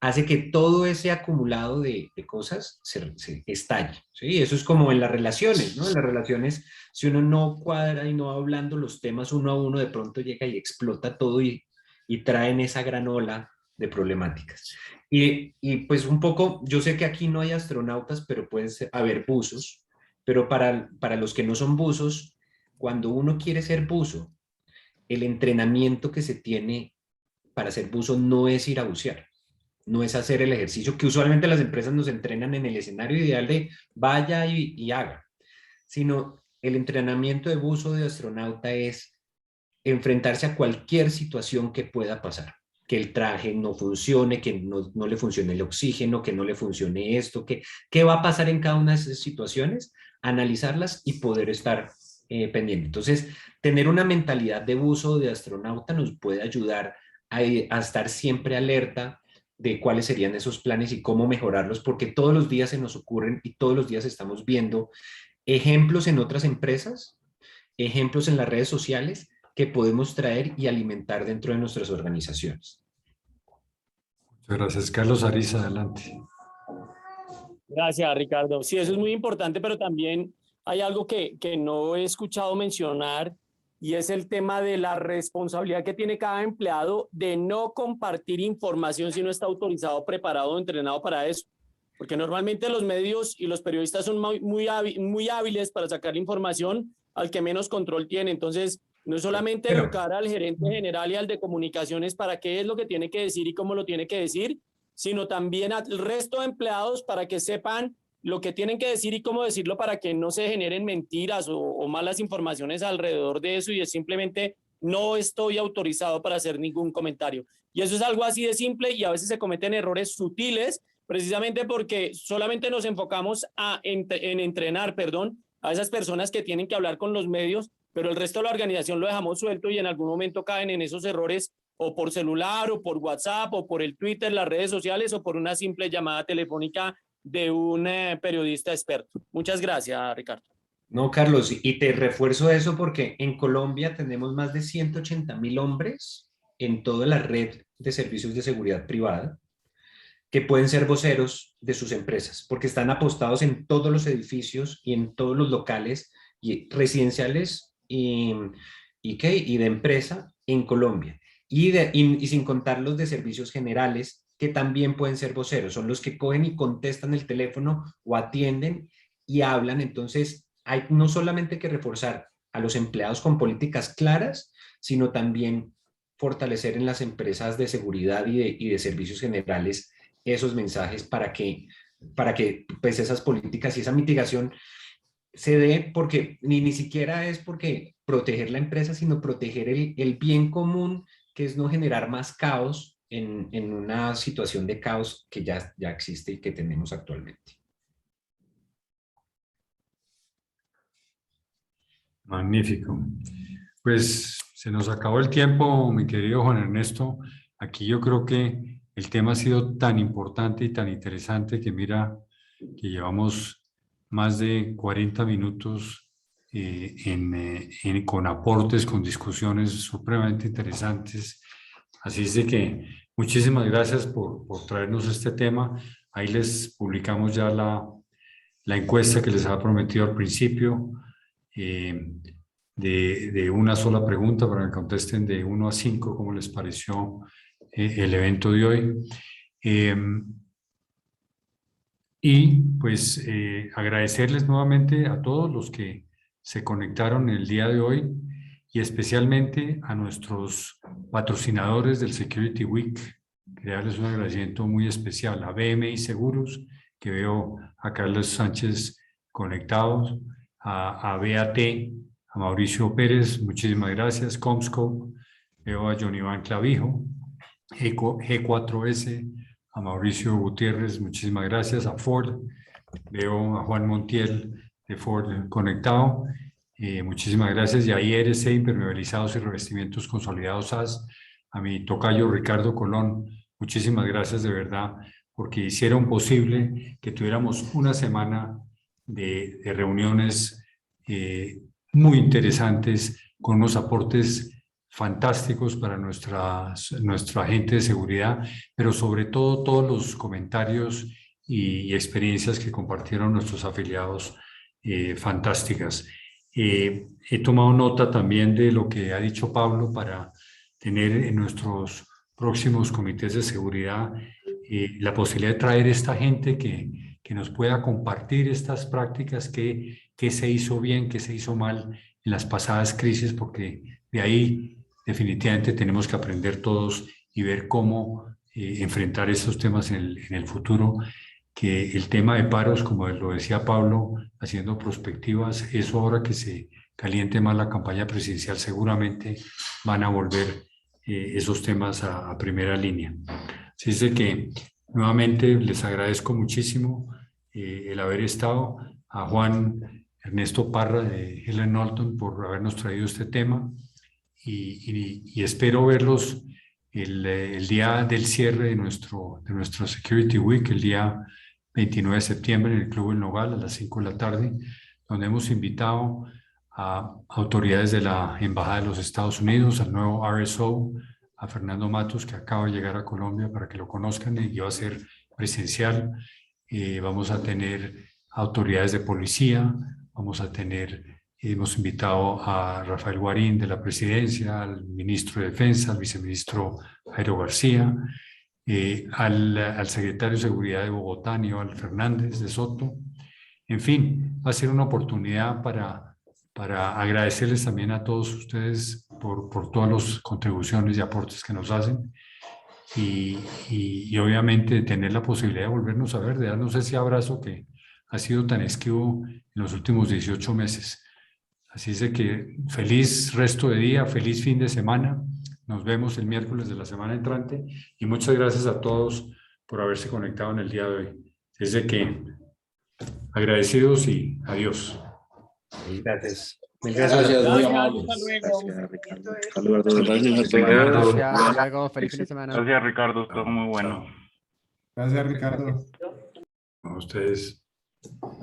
hace que todo ese acumulado de cosas se estalle, ¿sí? Eso es como en las relaciones, ¿no? En las relaciones, si uno no cuadra y no va hablando los temas uno a uno, de pronto llega y explota todo y traen esa gran ola de problemáticas. Y pues un poco, yo sé que aquí no hay astronautas, pero pueden haber buzos, pero para los que no son buzos, cuando uno quiere ser buzo, el entrenamiento que se tiene para ser buzo no es ir a bucear. No es hacer el ejercicio que usualmente las empresas nos entrenan en el escenario ideal de vaya y haga, sino el entrenamiento de buzo de astronauta es enfrentarse a cualquier situación que pueda pasar, que el traje no funcione, que no le funcione el oxígeno, que no le funcione esto, qué va a pasar en cada una de esas situaciones, analizarlas y poder estar pendiente. Entonces, tener una mentalidad de buzo de astronauta nos puede ayudar a estar siempre alerta de cuáles serían esos planes y cómo mejorarlos, porque todos los días se nos ocurren y todos los días estamos viendo ejemplos en otras empresas, ejemplos en las redes sociales que podemos traer y alimentar dentro de nuestras organizaciones. Muchas gracias. Carlos Ariza, adelante. Gracias, Ricardo. Sí, eso es muy importante, pero también hay algo que no he escuchado mencionar, y es el tema de la responsabilidad que tiene cada empleado de no compartir información si no está autorizado, preparado o entrenado para eso. Porque normalmente los medios y los periodistas son muy hábiles para sacar información al que menos control tiene. Entonces, no es solamente educar al gerente general y al de comunicaciones para qué es lo que tiene que decir y cómo lo tiene que decir, sino también al resto de empleados para que sepan lo que tienen que decir y cómo decirlo para que no se generen mentiras o malas informaciones alrededor de eso y es simplemente no estoy autorizado para hacer ningún comentario. Y eso es algo así de simple y a veces se cometen errores sutiles precisamente porque solamente nos enfocamos en entrenar, a esas personas que tienen que hablar con los medios, pero el resto de la organización lo dejamos suelto y en algún momento caen en esos errores o por celular o por WhatsApp o por el Twitter, las redes sociales o por una simple llamada telefónica de un periodista experto. Muchas gracias, Ricardo. No, Carlos, y te refuerzo eso porque en Colombia tenemos más de 180.000 hombres en toda la red de servicios de seguridad privada que pueden ser voceros de sus empresas, porque están apostados en todos los edificios y en todos los locales y residenciales y de empresa en Colombia. Y sin contar los de servicios generales, que también pueden ser voceros, son los que cogen y contestan el teléfono o atienden y hablan. Entonces, hay no solamente que reforzar a los empleados con políticas claras, sino también fortalecer en las empresas de seguridad y de servicios generales esos mensajes para que pues esas políticas y esa mitigación se dé, porque ni siquiera es porque proteger la empresa, sino proteger el bien común, que es no generar más caos en una situación de caos que ya existe y que tenemos actualmente. Magnífico. Pues se nos acabó el tiempo, mi querido Juan Ernesto. Aquí yo creo que el tema ha sido tan importante y tan interesante que mira que llevamos más de 40 minutos con aportes, con discusiones supremamente interesantes. Así es de que muchísimas gracias por traernos este tema. Ahí les publicamos ya la encuesta que les había prometido al principio, de una sola pregunta para que contesten de 1 a 5 cómo les pareció el evento de hoy. Y pues agradecerles nuevamente a todos los que se conectaron el día de hoy y especialmente a nuestros patrocinadores del Security Week, darles un agradecimiento muy especial a BMI Seguros que veo a Carlos Sánchez conectados, a BAT, a Mauricio Pérez, muchísimas gracias, Comscope, veo a John Iván Clavijo, G4S, a Mauricio Gutiérrez, muchísimas gracias, a Ford, veo a Juan Montiel de Ford conectado, muchísimas gracias, y a IRC, Impermeabilizados y Revestimientos Consolidados SAS, a mi tocayo Ricardo Colón, muchísimas gracias de verdad, porque hicieron posible que tuviéramos una semana de reuniones muy interesantes, con unos aportes fantásticos para nuestra gente de seguridad, pero sobre todo todos los comentarios y experiencias que compartieron nuestros afiliados fantásticas. He tomado nota también de lo que ha dicho Pablo para tener en nuestros próximos comités de seguridad la posibilidad de traer esta gente que nos pueda compartir estas prácticas, que se hizo bien, que se hizo mal en las pasadas crisis, porque de ahí definitivamente tenemos que aprender todos y ver cómo enfrentar estos temas en el futuro, que el tema de paros, como lo decía Pablo, haciendo prospectivas, eso ahora que se caliente más la campaña presidencial, seguramente van a volver esos temas a primera línea. Así es de que nuevamente les agradezco muchísimo el haber estado, a Juan Ernesto Parra de Helen Norton por habernos traído este tema, y espero verlos el día del cierre de nuestro Security Week, el día 29 de septiembre en el Club El Nogal a las 5 de la tarde, donde hemos invitado a autoridades de la Embajada de los Estados Unidos, al nuevo RSO, a Fernando Matos, que acaba de llegar a Colombia, para que lo conozcan, y va a ser presencial. Vamos a tener autoridades de policía, hemos invitado a Rafael Guarín de la Presidencia, al Ministro de Defensa, al Viceministro Jairo García, al Secretario de Seguridad de Bogotá, Aníbal Fernández de Soto. En fin, va a ser una oportunidad para agradecerles también a todos ustedes por todas las contribuciones y aportes que nos hacen, y obviamente tener la posibilidad de volvernos a ver, de darnos ese abrazo que ha sido tan esquivo en los últimos 18 meses. Así es de que feliz resto de día, feliz fin de semana. Nos vemos el miércoles de la semana entrante, y muchas gracias a todos por haberse conectado en el día de hoy. Así es de que agradecidos y adiós. Gracias. Gracias, muy amable. Hasta luego. Gracias a todos. Hasta luego, feliz fin de semana. Gracias, Ricardo, todo muy bueno. Gracias, Ricardo. A ustedes.